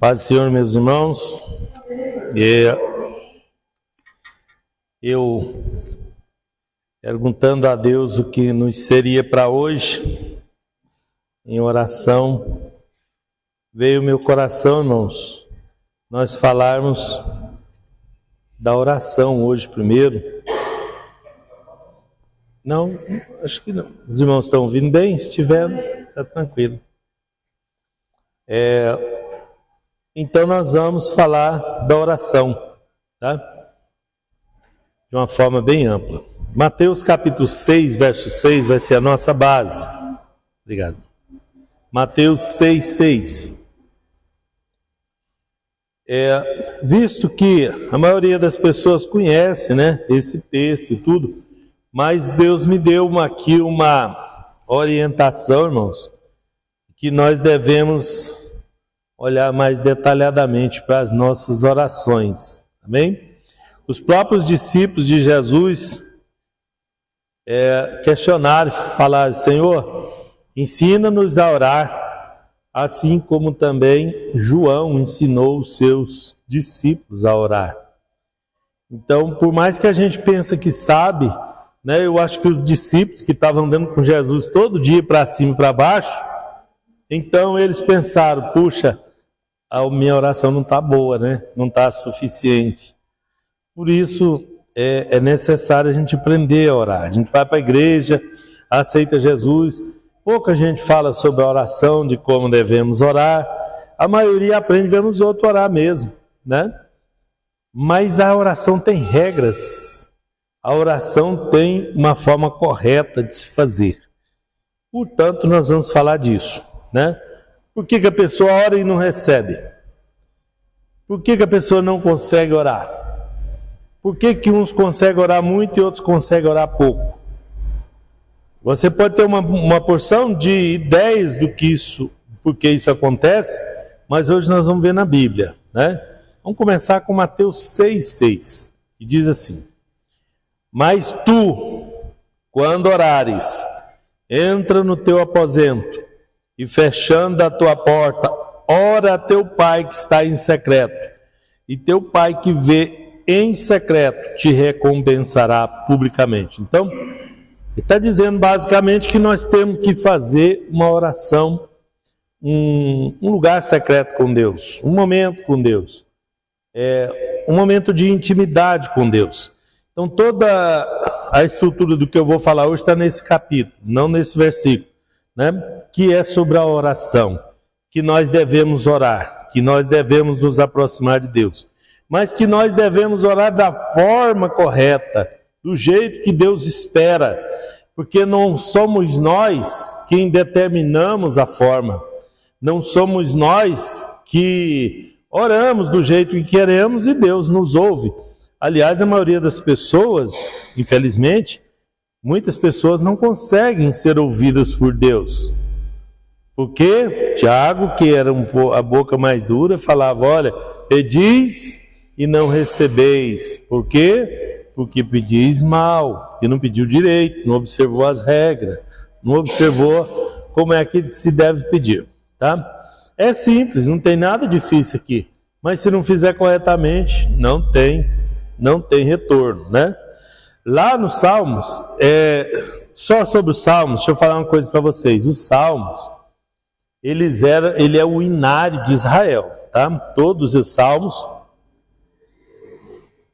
Paz do Senhor, meus irmãos. Eu perguntando a Deus o que nos seria para hoje, em oração, veio meu coração, irmãos, nós falarmos da oração hoje primeiro. Não, acho que não. Os irmãos estão ouvindo bem? Se estiver, está tranquilo. Então nós vamos falar da oração, tá? De uma forma bem ampla. Mateus capítulo 6, verso 6 vai ser a nossa base. Obrigado. Mateus 6, 6. Visto que a maioria das pessoas conhece, né, esse texto e tudo, mas Deus me deu aqui uma orientação, irmãos, que nós devemos olhar mais detalhadamente para as nossas orações. Amém? Os próprios discípulos de Jesus questionaram, falaram: Senhor, ensina-nos a orar, assim como também João ensinou os seus discípulos a orar. Então, por mais que a gente pense que sabe, né, eu acho que os discípulos que estavam andando com Jesus todo dia para cima e para baixo, então eles pensaram: puxa, a minha oração não está boa, né? Não está suficiente. Por isso é necessário a gente aprender a orar. A gente vai para a igreja, aceita Jesus, pouca gente fala sobre a oração, de como devemos orar. A maioria aprende vendo os outros orar mesmo, né? Mas a oração tem regras. A oração tem uma forma correta de se fazer. Portanto, nós vamos falar disso, né? Por que a pessoa ora e não recebe? Por que a pessoa não consegue orar? Por que uns conseguem orar muito e outros conseguem orar pouco? Você pode ter uma porção de ideias do que isso, porque isso acontece, mas hoje nós vamos ver na Bíblia, né? Vamos começar com Mateus 6,6, que diz assim: Mas tu, quando orares, entra no teu aposento e fechando a tua porta, ora a teu pai que está em secreto, e teu pai que vê em secreto te recompensará publicamente. Então, ele está dizendo basicamente que nós temos que fazer uma oração, um lugar secreto com Deus, um momento com Deus, um momento de intimidade com Deus. Então toda a estrutura do que eu vou falar hoje está nesse capítulo, não nesse versículo, né? Que é sobre a oração, que nós devemos orar, que nós devemos nos aproximar de Deus, mas que nós devemos orar da forma correta, do jeito que Deus espera, porque não somos nós quem determinamos a forma, não somos nós que oramos do jeito que queremos e Deus nos ouve. Aliás, a maioria das pessoas, infelizmente, muitas pessoas não conseguem ser ouvidas por Deus. Porque Tiago, que era a boca mais dura, falava: olha, pedis e não recebeis. Por quê? Porque pedis mal, que não pediu direito, não observou as regras, não observou como é que se deve pedir, tá? É simples, não tem nada difícil aqui, mas se não fizer corretamente, não tem retorno, né? Lá nos Salmos, só sobre os Salmos, deixa eu falar uma coisa para vocês. Os Salmos, ele é o inário de Israel, tá? Todos os Salmos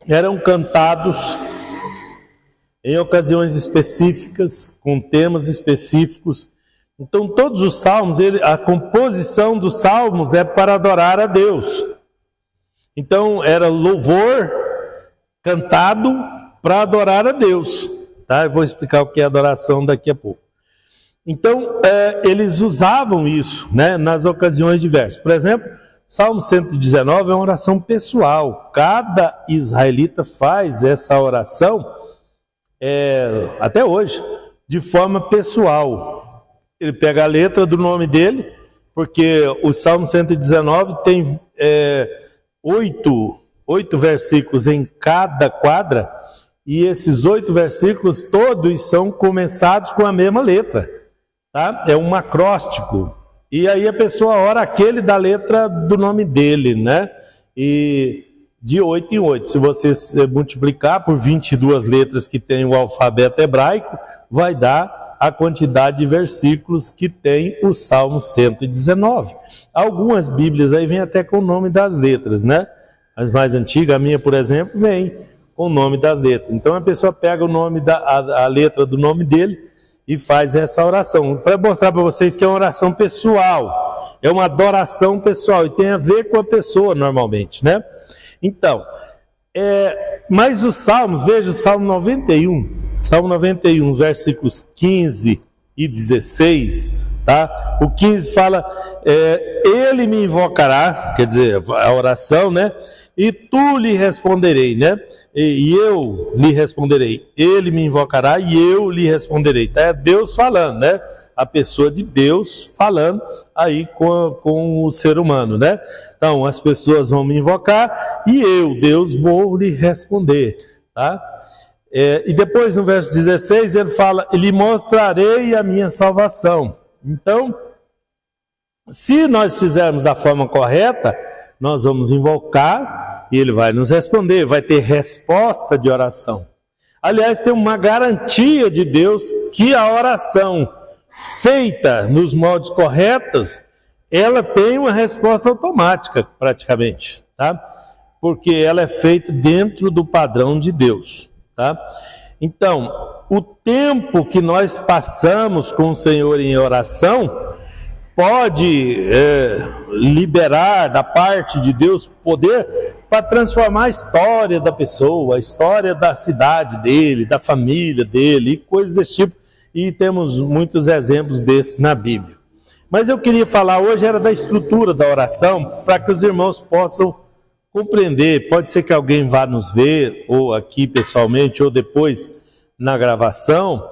eram cantados em ocasiões específicas, com temas específicos. Então todos os Salmos, a composição dos Salmos é para adorar a Deus. Então era louvor cantado para adorar a Deus, tá? Eu vou explicar o que é adoração daqui a pouco. Então, eles usavam isso, né, nas ocasiões diversas. Por exemplo, Salmo 119 é uma oração pessoal. Cada israelita faz essa oração, até hoje, de forma pessoal. Ele pega a letra do nome dele, porque o Salmo 119 tem 8 versículos em cada quadra, e esses 8 versículos todos são começados com a mesma letra, tá? É um acróstico, E aí a pessoa ora aquele da letra do nome dele, né? E de 8 em 8, se você multiplicar por 22 letras que tem o alfabeto hebraico, vai dar a quantidade de versículos que tem o Salmo 119. Algumas Bíblias aí vêm até com o nome das letras, né? As mais antigas, a minha, por exemplo, vem com o nome das letras. Então a pessoa pega o nome a letra do nome dele e faz essa oração. Para mostrar para vocês que é uma oração pessoal, é uma adoração pessoal e tem a ver com a pessoa normalmente, né? Então, mas os salmos, veja o Salmo 91, versículos 15 e 16, tá? O 15 fala, ele me invocará, quer dizer, a oração, né? E tu lhe responderei, né? E eu lhe responderei. Ele me invocará e eu lhe responderei. Tá? É Deus falando, né? A pessoa de Deus falando aí com o ser humano, né? Então, as pessoas vão me invocar e eu, Deus, vou lhe responder, tá? E depois no verso 16 ele fala, lhe mostrarei a minha salvação. Então, se nós fizermos da forma correta, nós vamos invocar e ele vai nos responder, vai ter resposta de oração. Aliás, tem uma garantia de Deus que a oração feita nos modos corretos, ela tem uma resposta automática, praticamente, tá? Porque ela é feita dentro do padrão de Deus, tá? Então, o tempo que nós passamos com o Senhor em oração pode liberar da parte de Deus poder para transformar a história da pessoa, a história da cidade dele, da família dele, e coisas desse tipo. E temos muitos exemplos desses na Bíblia. Mas eu queria falar hoje era da estrutura da oração, para que os irmãos possam compreender. Pode ser que alguém vá nos ver, ou aqui pessoalmente, ou depois na gravação,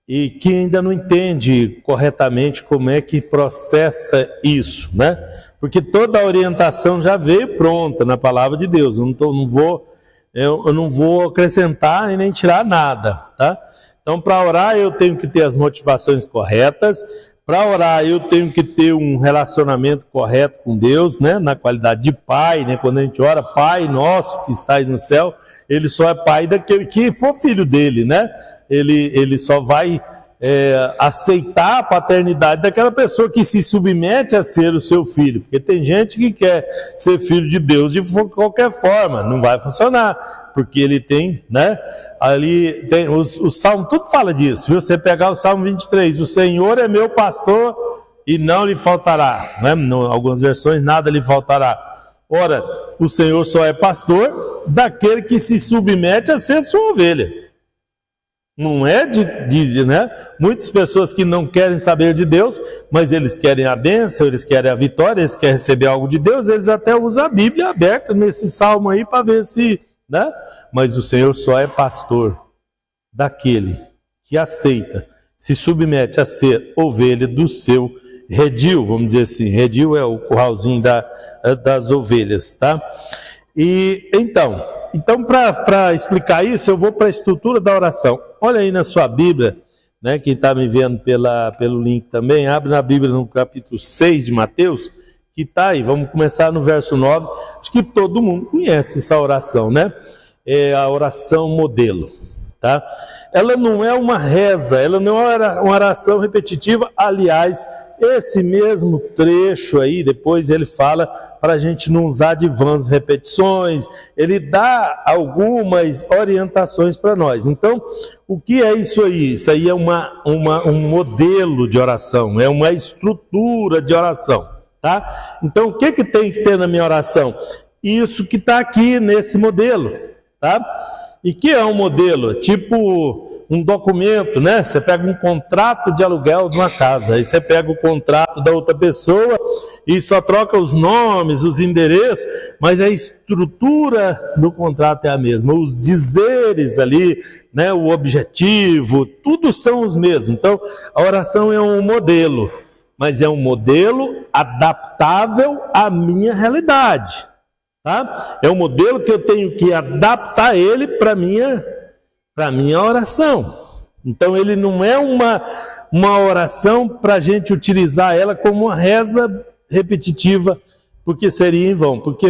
e que ainda não entende corretamente como é que processa isso, né? Porque toda a orientação já veio pronta na palavra de Deus. Eu não vou acrescentar e nem tirar nada, tá? Então, para orar, eu tenho que ter as motivações corretas. Para orar, eu tenho que ter um relacionamento correto com Deus, né? Na qualidade de pai, né? Quando a gente ora, Pai nosso que estás no céu, ele só é pai daquele que for filho dele, né? Ele só vai aceitar a paternidade daquela pessoa que se submete a ser o seu filho. Porque tem gente que quer ser filho de Deus de qualquer forma, não vai funcionar, porque ele tem, né? Ali tem o Salmo, tudo fala disso, viu? Você pegar o Salmo 23, o Senhor é meu pastor e não lhe faltará, né? Em algumas versões, nada lhe faltará. Ora, o Senhor só é pastor daquele que se submete a ser sua ovelha. Não é né? Muitas pessoas que não querem saber de Deus, mas eles querem a bênção, eles querem a vitória, eles querem receber algo de Deus, eles até usam a Bíblia aberta nesse salmo aí para ver se, né? Mas o Senhor só é pastor daquele que aceita, se submete a ser ovelha do seu redil, vamos dizer assim. Redil é o curralzinho das ovelhas, tá? E então para explicar isso, eu vou para a estrutura da oração. Olha aí na sua Bíblia, né? Quem está me vendo pelo link também, abre na Bíblia no capítulo 6 de Mateus, que está aí, vamos começar no verso 9. Acho que todo mundo conhece essa oração, né? É a oração modelo, tá? Ela não é uma reza, ela não é uma oração repetitiva. Aliás, esse mesmo trecho aí, depois ele fala para a gente não usar de vãs repetições, ele dá algumas orientações para nós. Então, o que é isso aí? Isso aí é um modelo de oração, é uma estrutura de oração, tá? Então, o que tem que ter na minha oração? Isso que está aqui nesse modelo, tá? E que é um modelo? Tipo um documento, né? Você pega um contrato de aluguel de uma casa, aí você pega o contrato da outra pessoa e só troca os nomes, os endereços, mas a estrutura do contrato é a mesma, os dizeres ali, né? O objetivo, tudo são os mesmos. Então, a oração é um modelo, mas é um modelo adaptável à minha realidade. Tá? É um modelo que eu tenho que adaptar ele para minha oração. Então ele não é uma oração para a gente utilizar ela como uma reza repetitiva, porque seria em vão. Porque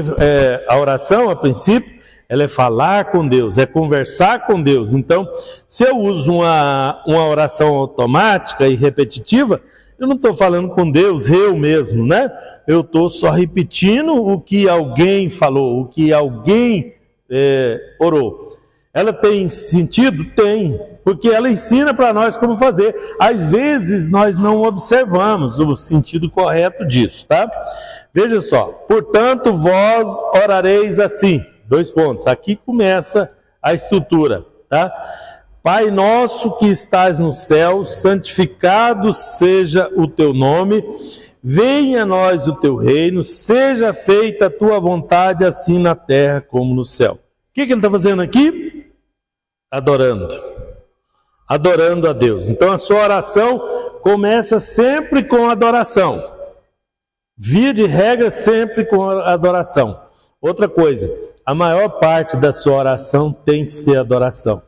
a oração, a princípio, ela é falar com Deus, é conversar com Deus. Então, se eu uso uma oração automática e repetitiva, eu não estou falando com Deus, eu mesmo, né? Eu estou só repetindo o que alguém falou, o que alguém orou. Ela tem sentido? Tem, porque ela ensina para nós como fazer. Às vezes nós não observamos o sentido correto disso, tá? Veja só, portanto vós orareis assim, 2 pontos, aqui começa a estrutura, tá? Pai nosso que estás no céu, santificado seja o teu nome, venha a nós o teu reino, seja feita a tua vontade assim na terra como no céu. O que ele está fazendo aqui? Adorando a Deus. Então a sua oração começa sempre com adoração, via de regra sempre com adoração. Outra coisa, a maior parte da sua oração tem que ser adoração.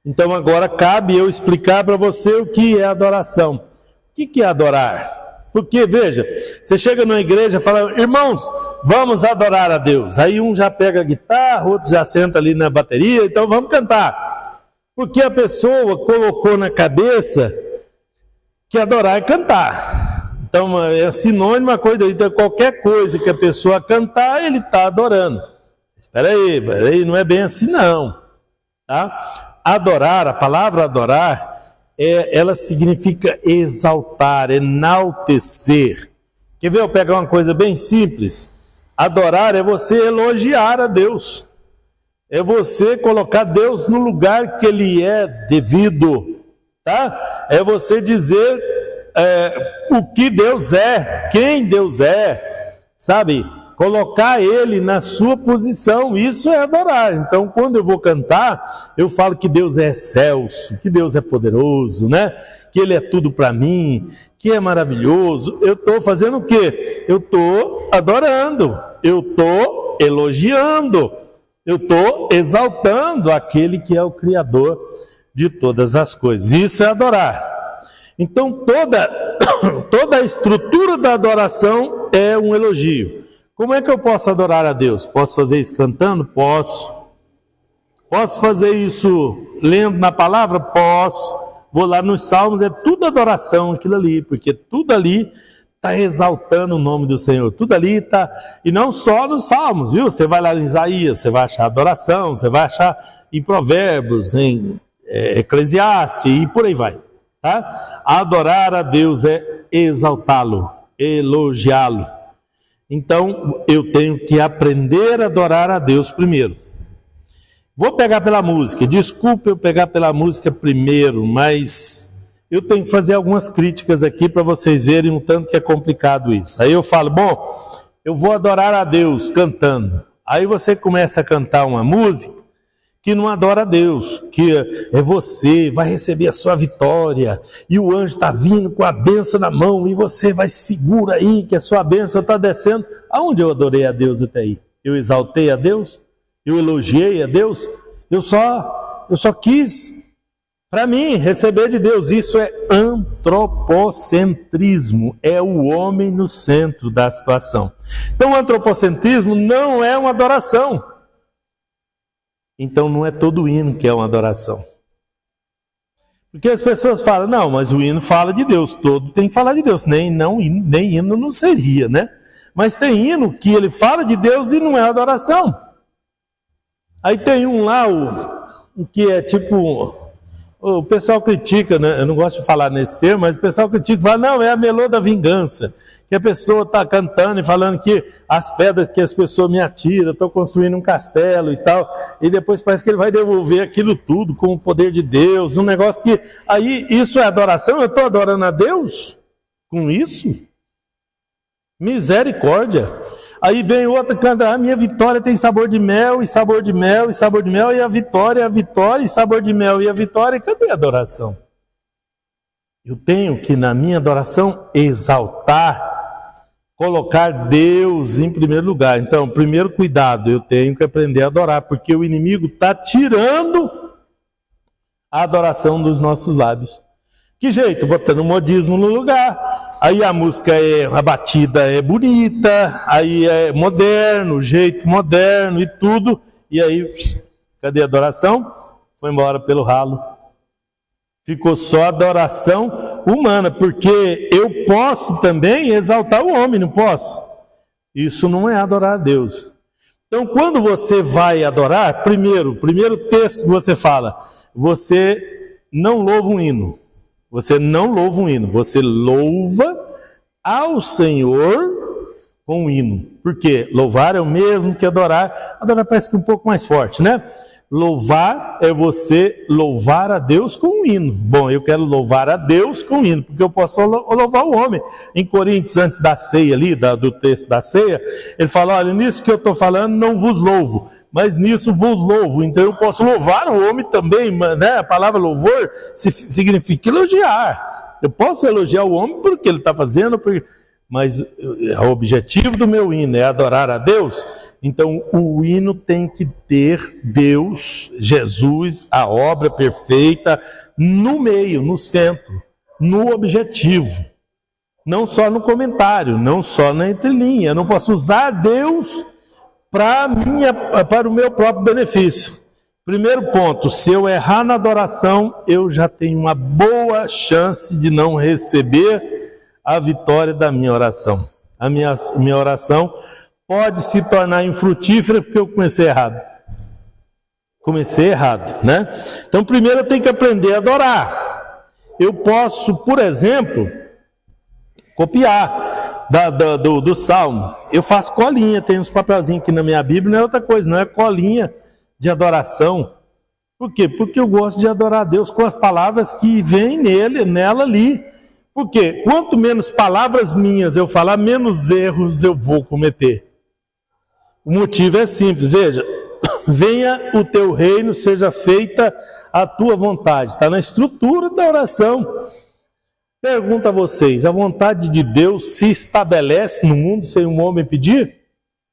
Então agora cabe eu explicar para você o que é adoração. O que é adorar? Porque, veja, você chega numa igreja e fala, irmãos, vamos adorar a Deus. Aí um já pega a guitarra, outro já senta ali na bateria, então vamos cantar. Porque a pessoa colocou na cabeça que adorar é cantar. Então é sinônimo a coisa, então qualquer coisa que a pessoa cantar, ele está adorando. Espera aí, não é bem assim não. Tá? Adorar, a palavra adorar, ela significa exaltar, enaltecer. Quer ver eu pegar uma coisa bem simples? Adorar é você elogiar a Deus. É você colocar Deus no lugar que Ele é devido. Tá? É você dizer o que Deus é, quem Deus é, sabe? Colocar Ele na sua posição, isso é adorar. Então, quando eu vou cantar, eu falo que Deus é excelso, que Deus é poderoso, né? Que Ele é tudo para mim, que é maravilhoso. Eu estou fazendo o quê? Eu estou adorando, eu estou elogiando, eu estou exaltando aquele que é o Criador de todas as coisas. Isso é adorar. Então, toda a estrutura da adoração é um elogio. Como é que eu posso adorar a Deus? Posso fazer isso cantando? Posso. Posso fazer isso lendo na palavra? Posso. Vou lá nos Salmos, é tudo adoração aquilo ali, porque tudo ali está exaltando o nome do Senhor. Tudo ali está, e não só nos Salmos, viu? Você vai lá em Isaías, você vai achar adoração, você vai achar em Provérbios, em Eclesiastes e por aí vai. Tá? Adorar a Deus é exaltá-lo, elogiá-lo. Então, eu tenho que aprender a adorar a Deus primeiro. Vou pegar pela música. Desculpe eu pegar pela música primeiro, mas eu tenho que fazer algumas críticas aqui para vocês verem um tanto que é complicado isso. Aí eu falo, bom, eu vou adorar a Deus cantando. Aí você começa a cantar uma música que não adora a Deus, que é você, vai receber a sua vitória, e o anjo está vindo com a bênção na mão, e você vai segura aí, que a sua bênção está descendo. Aonde eu adorei a Deus até aí? Eu exaltei a Deus? Eu elogiei a Deus? Eu só quis, para mim, receber de Deus. Isso é antropocentrismo, é o homem no centro da situação. Então o antropocentrismo não é uma adoração. Então não é todo hino que é uma adoração. Porque as pessoas falam, não, mas o hino fala de Deus, todo tem que falar de Deus, nem hino não seria, né? Mas tem hino que ele fala de Deus e não é adoração. Aí tem um lá, o que é tipo, o pessoal critica, né? Eu não gosto de falar nesse termo, mas o pessoal critica e fala, não, é a melô da vingança. Que a pessoa está cantando e falando que as pedras que as pessoas me atiram, estão construindo um castelo e tal, e depois parece que ele vai devolver aquilo tudo com o poder de Deus, um negócio que, aí isso é adoração? Eu estou adorando a Deus com isso? Misericórdia! Aí vem outra canta, a minha vitória tem sabor de mel, e sabor de mel, e sabor de mel, e a vitória, e sabor de mel, e a vitória, e cadê a adoração? Eu tenho que, na minha adoração, exaltar, colocar Deus em primeiro lugar. Então, primeiro cuidado, eu tenho que aprender a adorar, porque o inimigo está tirando a adoração dos nossos lábios. Que jeito? Botando o modismo no lugar. Aí a música a batida é bonita, aí é moderno, o jeito moderno e tudo. E aí, cadê a adoração? Foi embora pelo ralo. Ficou só a adoração humana, porque eu posso também exaltar o homem, não posso? Isso não é adorar a Deus. Então, quando você vai adorar, primeiro texto que você fala, você não louva um hino. Você não louva um hino, você louva ao Senhor com um hino. Por quê? Louvar é o mesmo que adorar. Adorar parece que é um pouco mais forte, né? Louvar é você louvar a Deus com um hino. Bom, eu quero louvar a Deus com um hino, porque eu posso louvar o homem. Em Coríntios, antes da ceia ali, do texto da ceia, ele fala, olha, nisso que eu estou falando não vos louvo, mas nisso vos louvo. Então eu posso louvar o homem também, né? A palavra louvor significa elogiar. Eu posso elogiar o homem porque ele está fazendo, mas o objetivo do meu hino é adorar a Deus. Então o hino tem que ter Deus, Jesus, a obra perfeita, no meio, no centro, no objetivo. Não só no comentário, não só na entrelinha. Eu não posso usar Deus para o meu próprio benefício. Primeiro ponto, se eu errar na adoração, eu já tenho uma boa chance de não receber a vitória da minha oração. A minha oração pode se tornar infrutífera porque eu comecei errado. Né? Então, primeiro eu tenho que aprender a adorar. Eu posso, por exemplo, copiar do Salmo. Eu faço colinha, tem uns papelzinhos aqui na minha Bíblia, não é outra coisa, não é colinha de adoração. Por quê? Porque eu gosto de adorar a Deus com as palavras que vêm nela ali. Porque quanto menos palavras minhas eu falar, menos erros eu vou cometer. O motivo é simples, veja, venha o teu reino, seja feita a tua vontade. Está na estrutura da oração. Pergunto a vocês, a vontade de Deus se estabelece no mundo sem um homem pedir?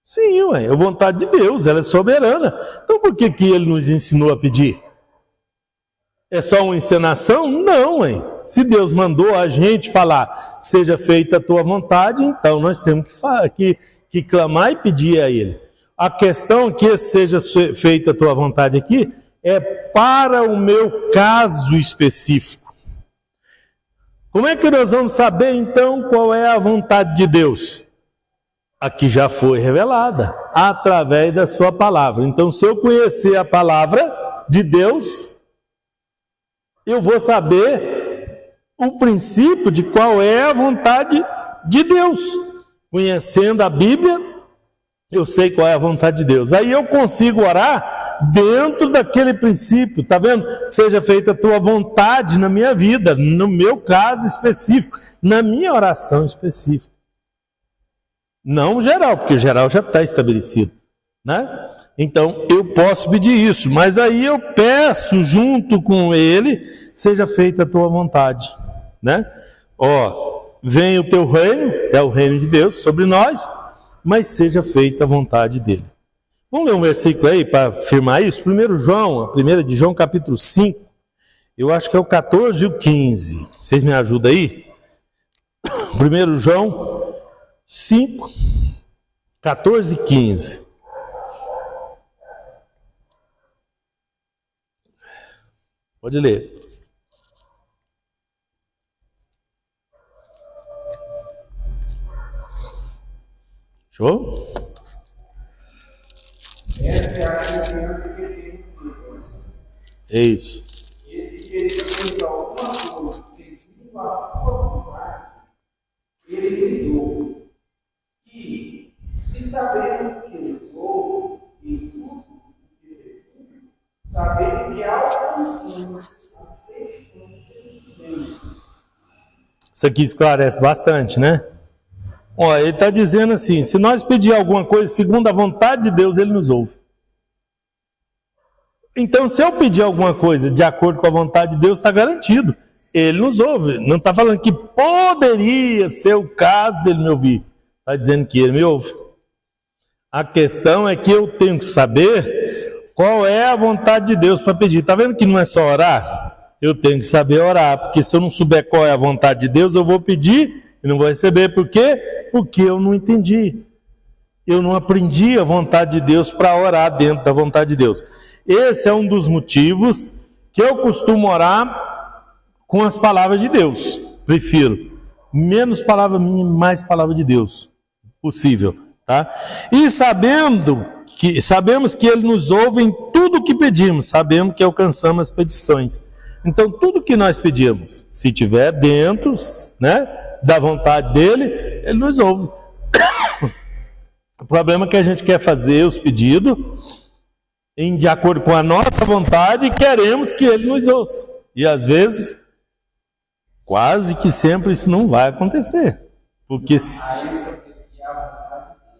Sim, ué, a vontade de Deus, ela é soberana. Então por que ele nos ensinou a pedir? É só uma encenação? Não, hein? Se Deus mandou a gente falar, seja feita a tua vontade, então nós temos que clamar e pedir a Ele. A questão que seja feita a tua vontade aqui é para o meu caso específico. Como é que nós vamos saber então qual é a vontade de Deus? Aqui já foi revelada, através da sua palavra. Então, se eu conhecer a palavra de Deus, eu vou saber o princípio de qual é a vontade de Deus. Conhecendo a Bíblia, eu sei qual é a vontade de Deus. Aí eu consigo orar dentro daquele princípio, tá vendo? Seja feita a tua vontade na minha vida, no meu caso específico, na minha oração específica. Não geral, porque o geral já está estabelecido, né? Então, eu posso pedir isso, mas aí eu peço junto com ele, seja feita a tua vontade, né? Vem o teu reino, é o reino de Deus sobre nós, mas seja feita a vontade dele. Vamos ler um versículo aí para afirmar isso? 1 de João, capítulo 5, eu acho que é o 14 e o 15. Vocês me ajudam aí? 1 João 5, 14 e 15. Pode ler. Show? Essa é a confiança que tem. É isso. E se ele fez alguma coisa seguindo a sua vontade, ele nos ouve. E se sabemos que ele nos ouve em tudo o que pedimos, sabemos que alcançamos as questões que temos. Isso aqui esclarece bastante, né? Ele está dizendo assim, se nós pedir alguma coisa segundo a vontade de Deus, ele nos ouve. Então, se eu pedir alguma coisa de acordo com a vontade de Deus, está garantido. Ele nos ouve. Não está falando que poderia ser o caso dele me ouvir. Está dizendo que ele me ouve. A questão é que eu tenho que saber qual é a vontade de Deus para pedir. Está vendo que não é só orar? eu tenho que saber orar, porque se eu não souber qual é a vontade de Deus, eu vou pedir e não vou receber. Por quê? Porque eu não entendi. Eu não aprendi a vontade de Deus para orar dentro da vontade de Deus. Esse é um dos motivos que eu costumo orar com as palavras de Deus. Prefiro menos palavra minha, mais palavra de Deus possível, tá? E sabemos que Ele nos ouve em tudo o que pedimos, sabemos que alcançamos as petições. Então, tudo que nós pedimos, se tiver dentro, né, da vontade dEle, Ele nos ouve. O problema é que a gente quer fazer os pedidos de acordo com a nossa vontade e queremos que Ele nos ouça. E às vezes, quase que sempre isso não vai acontecer. Porque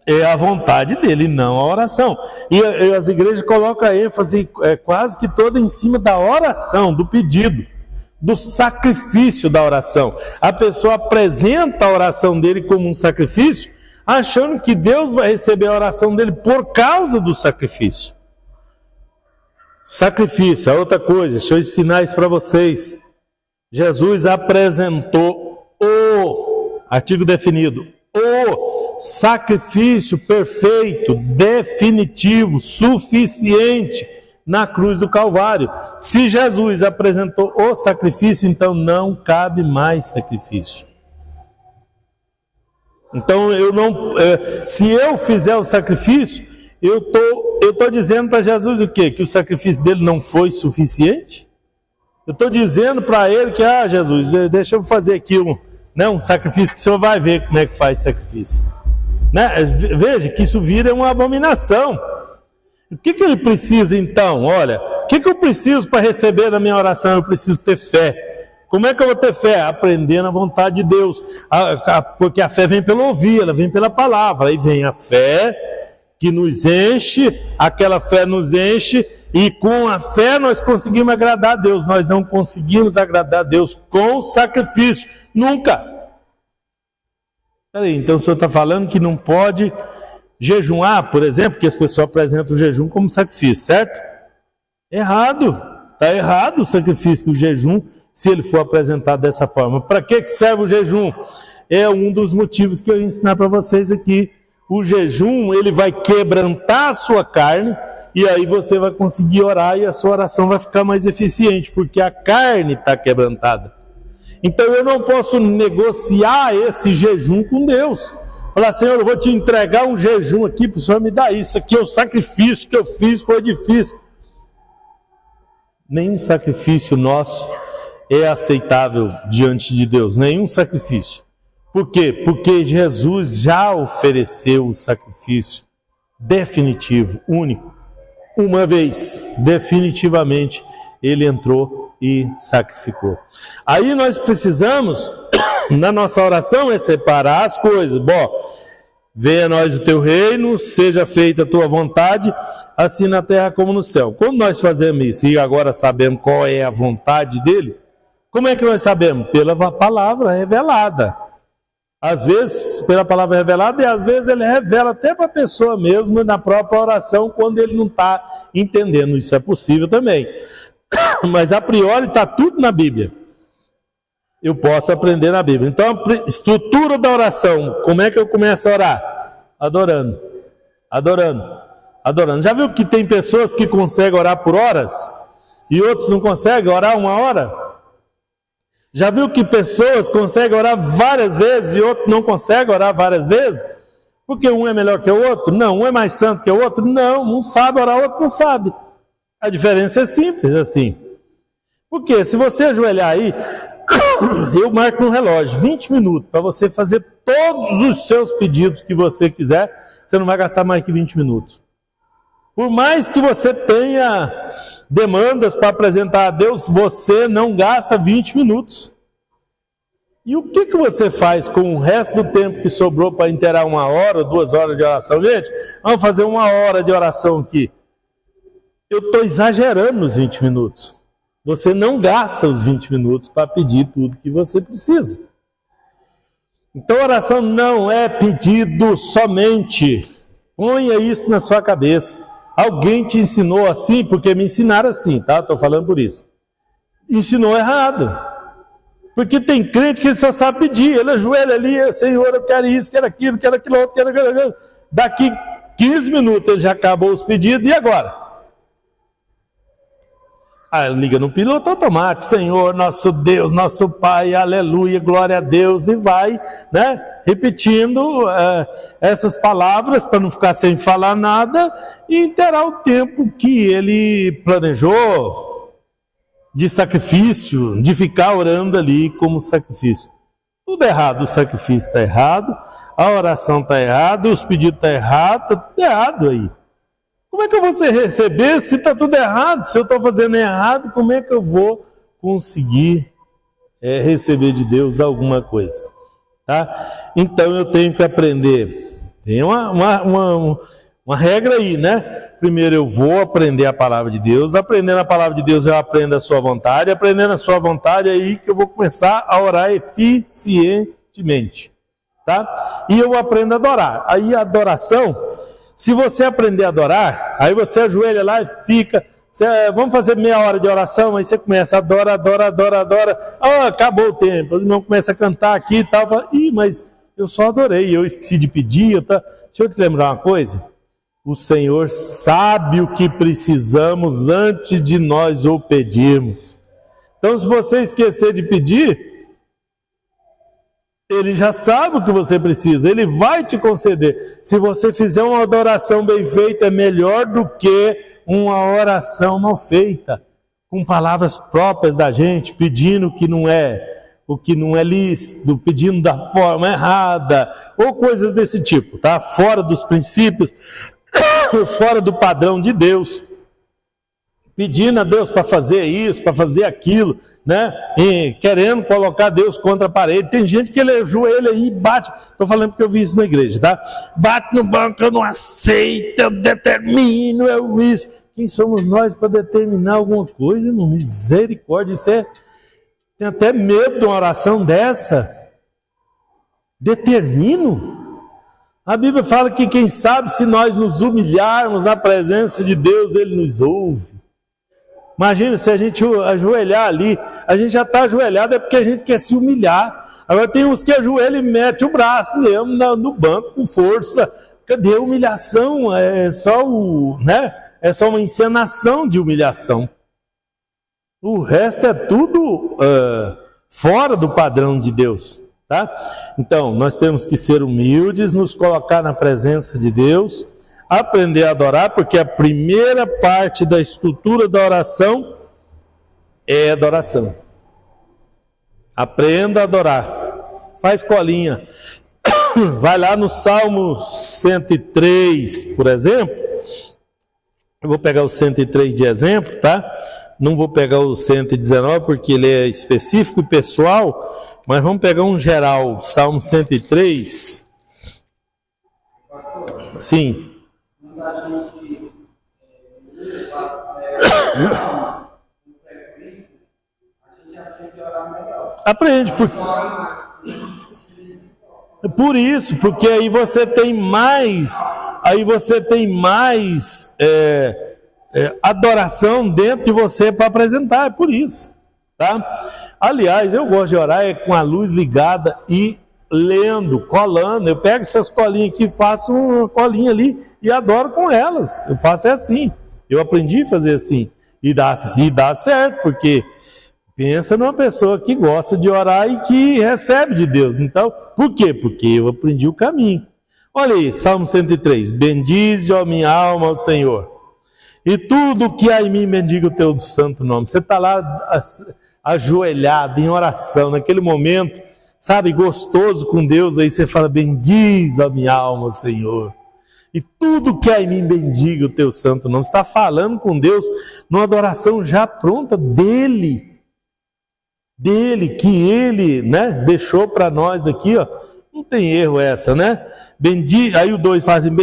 é a vontade dele, não a oração. E as igrejas colocam a ênfase quase que toda em cima da oração, do pedido, do sacrifício da oração. A pessoa apresenta a oração dele como um sacrifício, achando que Deus vai receber a oração dele por causa do sacrifício. Sacrifício, é outra coisa, deixa eu ensinar isso para vocês. Jesus apresentou o, artigo definido, o sacrifício perfeito, definitivo, suficiente na cruz do Calvário. Se Jesus apresentou o sacrifício, então não cabe mais sacrifício. Então se eu fizer o sacrifício, eu tô dizendo para Jesus o quê? Que o sacrifício dele não foi suficiente? Eu estou dizendo para ele que, Jesus, deixa eu fazer aqui um sacrifício que o senhor vai ver como é que faz sacrifício. Né? Veja que isso vira uma abominação. O que ele precisa então? Olha, o que eu preciso para receber na minha oração? Eu preciso ter fé. Como é que eu vou ter fé? Aprender na vontade de Deus. Porque a fé vem pelo ouvir, ela vem pela palavra. Aí vem a fé que nos enche, aquela fé nos enche, e com a fé nós conseguimos agradar a Deus. Nós não conseguimos agradar a Deus com sacrifício. Nunca. Peraí, então o senhor está falando que não pode jejuar, por exemplo, que as pessoas apresentam o jejum como sacrifício, certo? Errado. Está errado o sacrifício do jejum, se ele for apresentado dessa forma. Para que serve o jejum? É um dos motivos que eu ia ensinar para vocês aqui. O jejum, ele vai quebrantar a sua carne, e aí você vai conseguir orar, e a sua oração vai ficar mais eficiente, porque a carne está quebrantada. Então eu não posso negociar esse jejum com Deus. Falar, Senhor, eu vou te entregar um jejum aqui, para o Senhor me dar isso aqui, é o sacrifício que eu fiz, foi difícil. Nenhum sacrifício nosso é aceitável diante de Deus, nenhum sacrifício. Por quê? Porque Jesus já ofereceu o sacrifício definitivo, único. Uma vez, definitivamente, ele entrou e sacrificou. Aí nós precisamos, na nossa oração, separar as coisas. Bom, venha a nós o teu reino, seja feita a tua vontade, assim na terra como no céu. Quando nós fazemos isso e agora sabemos qual é a vontade dele, como é que nós sabemos? Pela palavra revelada. Às vezes pela palavra revelada, e às vezes ele revela até para a pessoa mesmo na própria oração, quando ele não está entendendo. Isso é possível também. Mas a priori está tudo na Bíblia. Eu posso aprender na Bíblia. Então, a estrutura da oração, como é que eu começo a orar? Adorando. Já viu que tem pessoas que conseguem orar por horas e outros não conseguem orar uma hora? Já viu que pessoas conseguem orar várias vezes e outros não conseguem orar várias vezes? Porque um é melhor que o outro? Não. Um é mais santo que o outro? Não. Um sabe orar, o outro não sabe. A diferença é simples assim. Porque se você ajoelhar aí, eu marco no relógio 20 minutos para você fazer todos os seus pedidos que você quiser, você não vai gastar mais que 20 minutos. Por mais que você tenha demandas para apresentar a Deus, você não gasta 20 minutos. E o que você faz com o resto do tempo que sobrou para inteirar 1 hora, 2 horas de oração? Gente, vamos fazer 1 hora de oração aqui. Eu estou exagerando nos 20 minutos. Você não gasta os 20 minutos para pedir tudo que você precisa. Então, oração não é pedido somente. Ponha isso na sua cabeça. Alguém te ensinou assim, porque me ensinaram assim, tá? Estou falando por isso. ensinou errado. Porque tem crente que só sabe pedir, ele ajoelha ali, Senhor, eu quero isso, quero aquilo outro, quero aquilo. Daqui 15 minutos ele já acabou os pedidos, e agora? Aí liga no piloto automático, Senhor, nosso Deus, nosso Pai, aleluia, glória a Deus, e vai, né, repetindo essas palavras para não ficar sem falar nada, e terá o tempo que ele planejou de sacrifício, de ficar orando ali como sacrifício. Tudo errado, o sacrifício está errado, a oração está errada, os pedidos estão errados, está tudo errado aí. Como é que eu vou receber se está tudo errado? Se eu estou fazendo errado, como é que eu vou conseguir receber de Deus alguma coisa? Tá? Então eu tenho que aprender. Tem uma regra aí, né? Primeiro eu vou aprender a palavra de Deus. Aprendendo a palavra de Deus eu aprendo a sua vontade. Aprendendo a sua vontade é aí que eu vou começar a orar eficientemente. Tá? E eu aprendo a adorar. Aí a adoração... Se você aprender a adorar, aí você ajoelha lá e fica, vamos fazer meia hora de oração, aí você começa, adora. Acabou o tempo, o irmão começa a cantar aqui e tal, fala, mas eu só adorei, eu esqueci de pedir. Deixa eu te lembrar uma coisa, o Senhor sabe o que precisamos antes de nós o pedirmos. Então se você esquecer de pedir, Ele já sabe o que você precisa, Ele vai te conceder. Se você fizer uma adoração bem feita, é melhor do que uma oração mal feita, com palavras próprias da gente, pedindo o que não é lícito, pedindo da forma errada, ou coisas desse tipo, tá? Fora dos princípios, fora do padrão de Deus. Pedindo a Deus para fazer isso, para fazer aquilo, né? E querendo colocar Deus contra a parede. Tem gente que ele ajoelha aí e bate. Estou falando porque eu vi isso na igreja, tá? Bate no banco, eu não aceito, eu determino, eu isso. Quem somos nós para determinar alguma coisa, irmão? Misericórdia, tem até medo de uma oração dessa. Determino? A Bíblia fala que quem sabe se nós nos humilharmos na presença de Deus, Ele nos ouve. Imagina se a gente ajoelhar ali, a gente já está ajoelhado, é porque a gente quer se humilhar. Agora tem uns que ajoelham e metem o braço mesmo no banco com força. Cadê a humilhação? É só uma encenação de humilhação. O resto é tudo fora do padrão de Deus. Tá? Então, nós temos que ser humildes, nos colocar na presença de Deus, aprender a adorar, porque a primeira parte da estrutura da oração é adoração. Aprenda a adorar. Faz colinha. Vai lá no Salmo 103, por exemplo. Eu vou pegar o 103 de exemplo, tá? Não vou pegar o 119 porque ele é específico e pessoal, mas vamos pegar um geral. Salmo 103. Sim. A gente aprende a orar melhor. Aprende, por isso, porque aí você tem mais, adoração dentro de você para apresentar, é por isso, tá? Aliás, eu gosto de orar com a luz ligada e lendo, colando. Eu pego essas colinhas aqui, faço uma colinha ali e adoro com elas. Eu faço assim. Eu aprendi a fazer assim. E dá certo, porque pensa numa pessoa que gosta de orar e que recebe de Deus. Então, por quê? Porque eu aprendi o caminho. Olha aí, Salmo 103. Bendize, ó minha alma, ao Senhor. E tudo que há em mim bendiga o teu santo nome. Você está lá ajoelhado em oração, naquele momento, sabe, gostoso com Deus, aí você fala, bendize a minha alma, Senhor. E tudo que há em mim bendiga o teu santo nome. Você está falando com Deus numa adoração já pronta dele, que ele, né, deixou para nós aqui, ó. Não tem erro essa, né? Aí o 2 fala assim,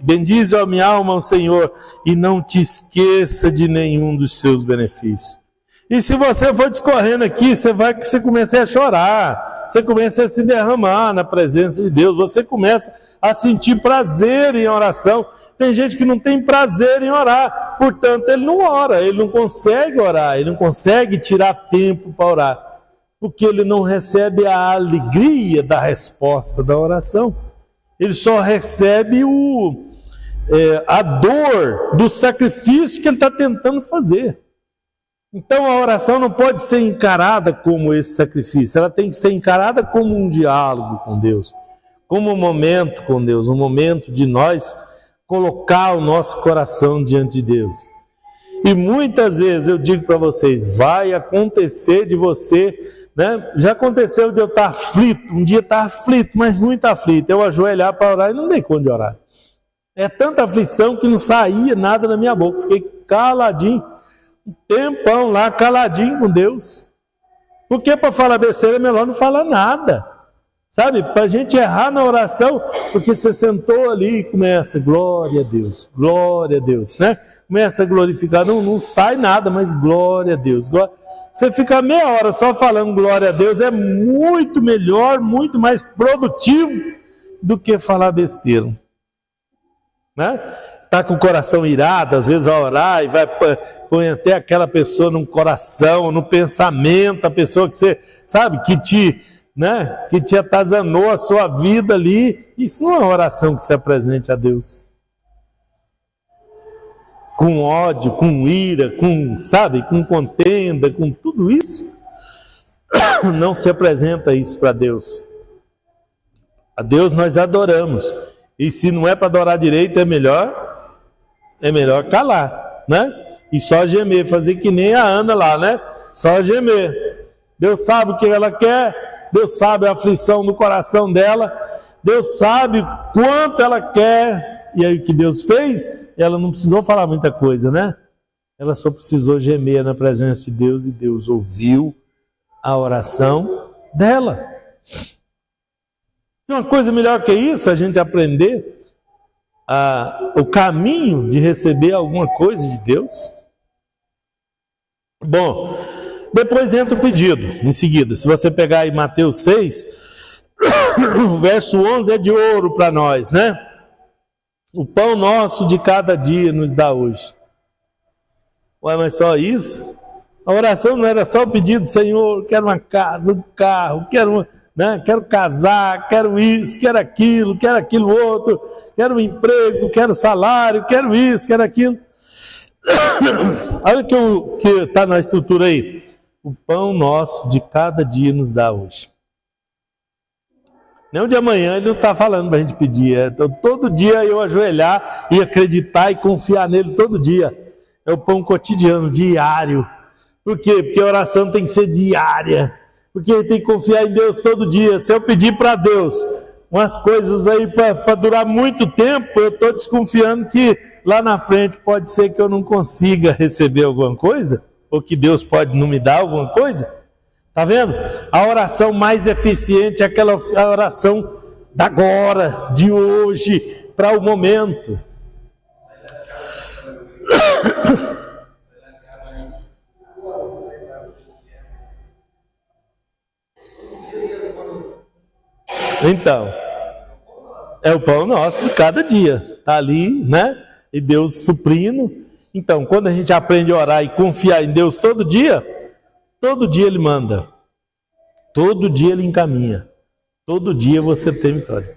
bendize a minha alma ao Senhor e não te esqueça de nenhum dos seus benefícios. E se você for discorrendo aqui, você começa a chorar, você começa a se derramar na presença de Deus, você começa a sentir prazer em oração. Tem gente que não tem prazer em orar, portanto ele não ora, ele não consegue orar, ele não consegue tirar tempo para orar, porque ele não recebe a alegria da resposta da oração. Ele só recebe a dor do sacrifício que ele está tentando fazer. Então a oração não pode ser encarada como esse sacrifício, ela tem que ser encarada como um diálogo com Deus, como um momento com Deus, um momento de nós colocar o nosso coração diante de Deus. E muitas vezes eu digo para vocês, vai acontecer de você, né? Já aconteceu de eu estar aflito, um dia estar aflito, mas muito aflito, eu ajoelhar para orar e não dei conta de orar. É tanta aflição que não saía nada na minha boca, fiquei caladinho, um tempão lá, caladinho com Deus. Porque para falar besteira é melhor não falar nada. Sabe, para a gente errar na oração, porque você sentou ali e começa, glória a Deus, né? Começa a glorificar, não sai nada, mas glória a Deus. Você fica meia hora só falando glória a Deus, é muito melhor, muito mais produtivo do que falar besteira. Né? Tá com o coração irado, às vezes vai orar e vai põe até aquela pessoa no coração, no pensamento, a pessoa que você sabe que te atazanou a sua vida ali. Isso não é uma oração que se apresente a Deus com ódio, com ira, com contenda, com tudo isso. Não se apresenta isso para Deus. A Deus nós adoramos, e se não é para adorar direito, é melhor calar, né? E só gemer, fazer que nem a Ana lá, né? Só gemer. Deus sabe o que ela quer, Deus sabe a aflição do coração dela, Deus sabe quanto ela quer, e aí o que Deus fez, ela não precisou falar muita coisa, né? Ela só precisou gemer na presença de Deus, e Deus ouviu a oração dela. Tem uma coisa melhor que isso, a gente aprender o caminho de receber alguma coisa de Deus? Bom, depois entra o pedido, em seguida. Se você pegar aí Mateus 6, o verso 11 é de ouro para nós, né? O pão nosso de cada dia nos dá hoje. Ué, mas só isso? A oração não era só o pedido, Senhor, quero uma casa, um carro, quero casar, quero isso, quero aquilo outro, quero um emprego, quero salário, quero isso, quero aquilo. Olha o que está na estrutura aí. O pão nosso de cada dia nos dá hoje. Nem o de amanhã ele não está falando para a gente pedir. Então, todo dia eu ajoelhar e acreditar e confiar nele todo dia. É o pão cotidiano, diário. Por quê? Porque a oração tem que ser diária. Porque tem que confiar em Deus todo dia. Se eu pedir para Deus umas coisas aí para durar muito tempo, eu estou desconfiando que lá na frente pode ser que eu não consiga receber alguma coisa, ou que Deus pode não me dar alguma coisa. Está vendo? A oração mais eficiente é a oração da agora, de hoje, para o momento. Então, é o pão nosso de cada dia. Está ali, né? E Deus suprindo. Então, quando a gente aprende a orar e confiar em Deus todo dia Ele manda. Todo dia Ele encaminha. Todo dia você tem vitória.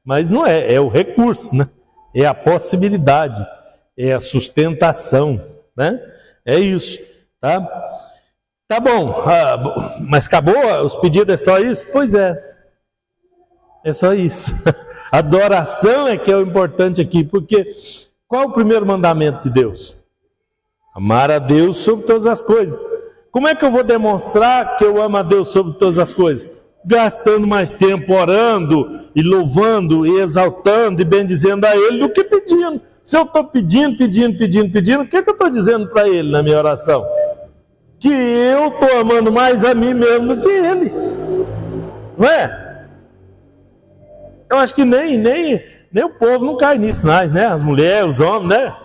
Mas não é o recurso, né? É a possibilidade, é a sustentação, né? É isso, tá? Tá bom, mas acabou? Os pedidos é só isso? Pois é só isso. Adoração é que é o importante aqui, porque qual é o primeiro mandamento de Deus? Amar a Deus sobre todas as coisas. Como é que eu vou demonstrar que eu amo a Deus sobre todas as coisas? Gastando mais tempo orando e louvando e exaltando e bendizendo a Ele do que pedindo. Se eu estou pedindo, o que eu estou dizendo para Ele na minha oração? Que eu estou amando mais a mim mesmo do que Ele. Não é? Eu acho que nem o povo não cai nisso, né? As mulheres, os homens, né?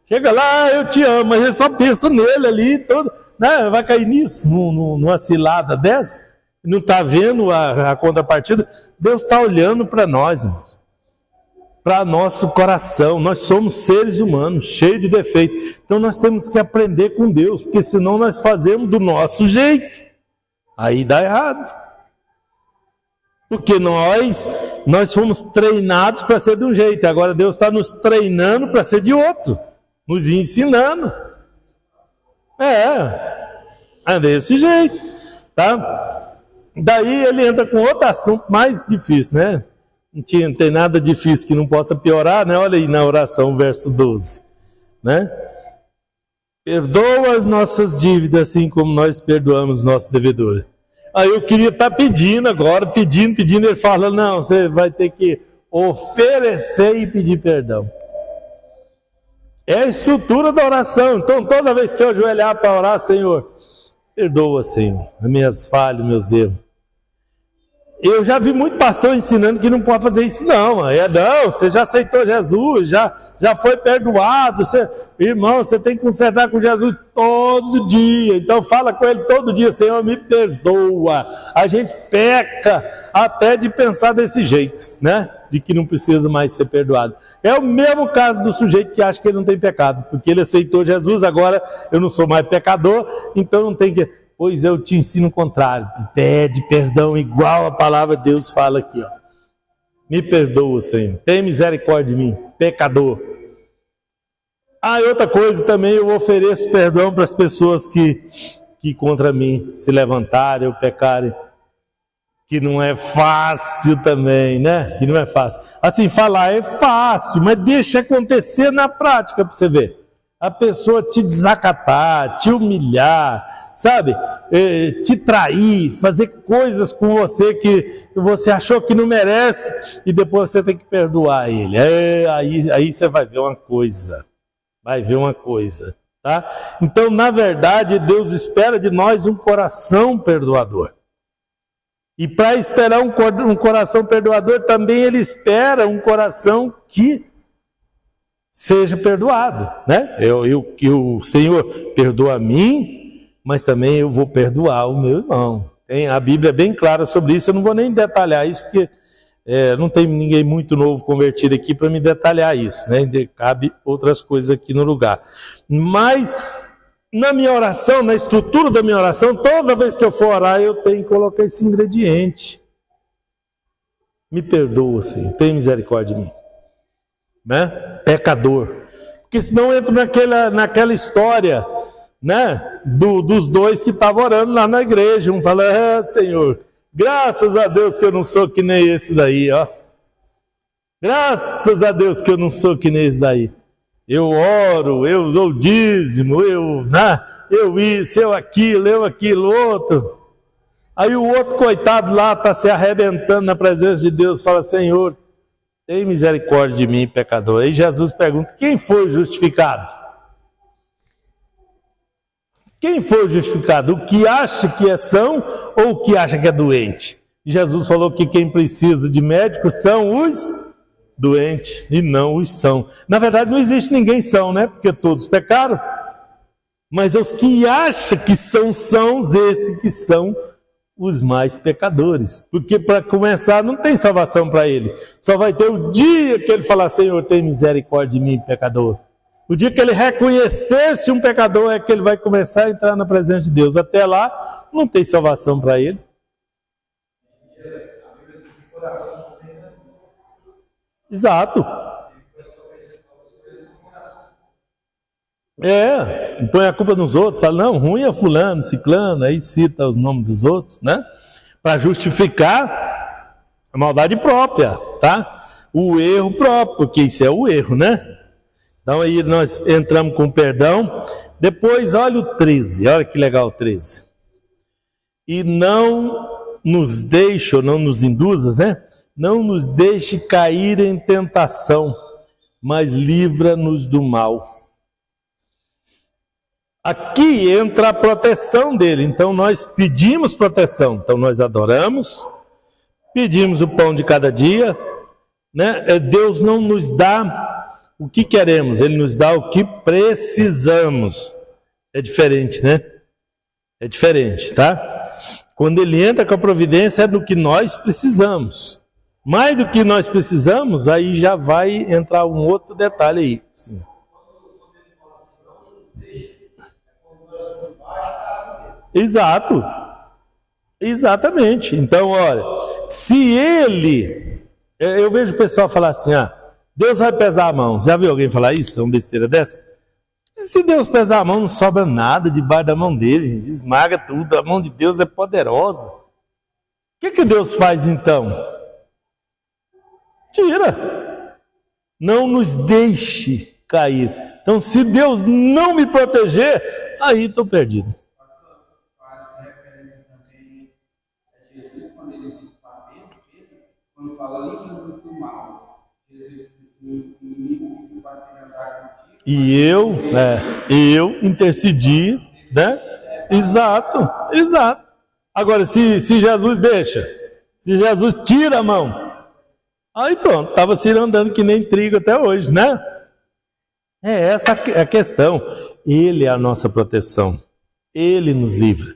Chega lá, eu te amo, mas ele só pensa nele ali, todo, né? Vai cair nisso, numa cilada dessa, não está vendo a contrapartida. Deus está olhando para nós, irmãos, para nosso coração. Nós somos seres humanos, cheios de defeitos. Então nós temos que aprender com Deus, porque senão nós fazemos do nosso jeito. Aí dá errado. Porque nós fomos treinados para ser de um jeito. Agora Deus está nos treinando para ser de outro. Nos ensinando. É desse jeito, tá? Daí ele entra com outro assunto mais difícil, né? Não tem nada difícil que não possa piorar, né? Olha aí na oração, verso 12, né? Perdoa as nossas dívidas, assim como nós perdoamos os nossos devedores. Aí eu queria estar pedindo agora, pedindo, ele fala, não, você vai ter que oferecer e pedir perdão. É a estrutura da oração. Então, toda vez que eu ajoelhar para orar, Senhor, perdoa, Senhor, as minhas falhas, meus erros. Eu já vi muito pastor ensinando que não pode fazer isso, não. Não, você já aceitou Jesus, já foi perdoado. Irmão, você tem que consertar com Jesus todo dia. Então, fala com Ele todo dia, Senhor, me perdoa. A gente peca até de pensar desse jeito, né? De que não precisa mais ser perdoado. É o mesmo caso do sujeito que acha que ele não tem pecado, porque ele aceitou Jesus, agora eu não sou mais pecador, então não tem que... Pois eu te ensino o contrário, pede perdão igual a palavra de Deus fala aqui, ó. Me perdoa, Senhor, tem misericórdia de mim, pecador. E outra coisa também, eu ofereço perdão para as pessoas que contra mim se levantarem ou pecarem, que não é fácil também, né? Que não é fácil. Assim, falar é fácil, mas deixa acontecer na prática para você ver. A pessoa te desacatar, te humilhar, sabe? Te trair, fazer coisas com você que você achou que não merece e depois você tem que perdoar ele. Aí você vai ver uma coisa. Tá? Então, na verdade, Deus espera de nós um coração perdoador. E para esperar um coração perdoador, também Ele espera um coração que seja perdoado, né? O Senhor perdoa a mim, mas também eu vou perdoar o meu irmão. A Bíblia é bem clara sobre isso, eu não vou nem detalhar isso, porque não tem ninguém muito novo convertido aqui para me detalhar isso, né? Cabe outras coisas aqui no lugar. Mas, na minha oração, na estrutura da minha oração, toda vez que eu for orar, eu tenho que colocar esse ingrediente. Me perdoa, Senhor, tem misericórdia de mim. Né? Pecador, porque senão entra naquela história, né? Dos dois que estavam orando lá na igreja, um fala, Senhor, graças a Deus que eu não sou que nem esse daí, ó. Graças a Deus que eu não sou que nem esse daí. Eu oro, eu dou dízimo, eu isso, eu aquilo, outro. Aí o outro coitado lá está se arrebentando na presença de Deus, fala, Senhor, tem misericórdia de mim, pecador. Aí Jesus pergunta, quem foi justificado? Quem foi justificado? O que acha que é são ou o que acha que é doente? E Jesus falou que quem precisa de médico são os doentes e não os são. Na verdade não existe ninguém são, né? Porque todos pecaram. Mas os que acham que são esses que são os mais pecadores, porque para começar não tem salvação para ele, só vai ter o dia que ele falar, Senhor, tem misericórdia de mim, pecador. O dia que ele reconhecer-se um pecador é que ele vai começar a entrar na presença de Deus. Até lá não tem salvação para ele. Exato. Põe a culpa nos outros, fala, não, ruim é fulano, ciclano, aí cita os nomes dos outros, né? Para justificar a maldade própria, tá? O erro próprio, porque isso é o erro, né? Então aí nós entramos com perdão. Depois, olha o 13, olha que legal o 13. E não nos deixe, ou não nos induzas, né? Não nos deixe cair em tentação, mas livra-nos do mal. Aqui entra a proteção dele, então nós pedimos proteção, então nós adoramos, pedimos o pão de cada dia, né? Deus não nos dá o que queremos, Ele nos dá o que precisamos. É diferente, né? É diferente, tá? Quando Ele entra com a providência é do que nós precisamos. Mais do que nós precisamos, aí já vai entrar um outro detalhe aí. Sim. Exato. Exatamente. Então, olha, se Ele... Eu vejo o pessoal falar assim, Deus vai pesar a mão. Já viu alguém falar isso? É uma besteira dessa? Se Deus pesar a mão, não sobra nada debaixo da mão dele, gente. Esmaga tudo. A mão de Deus é poderosa. O que Deus faz então? Tira. Não nos deixe cair. Então, se Deus não me proteger, aí estou perdido. Faz referência também a Jesus, quando ele diz para dentro dele, quando fala livra-nos do mal. Jesus disse, o inimigo que vai ser andar contigo. E eu intercedi, né? Exato. Agora, se Jesus deixa, se Jesus tira a mão, aí pronto, estava se andando que nem trigo até hoje, né? É essa a questão. Ele é a nossa proteção. Ele nos livra.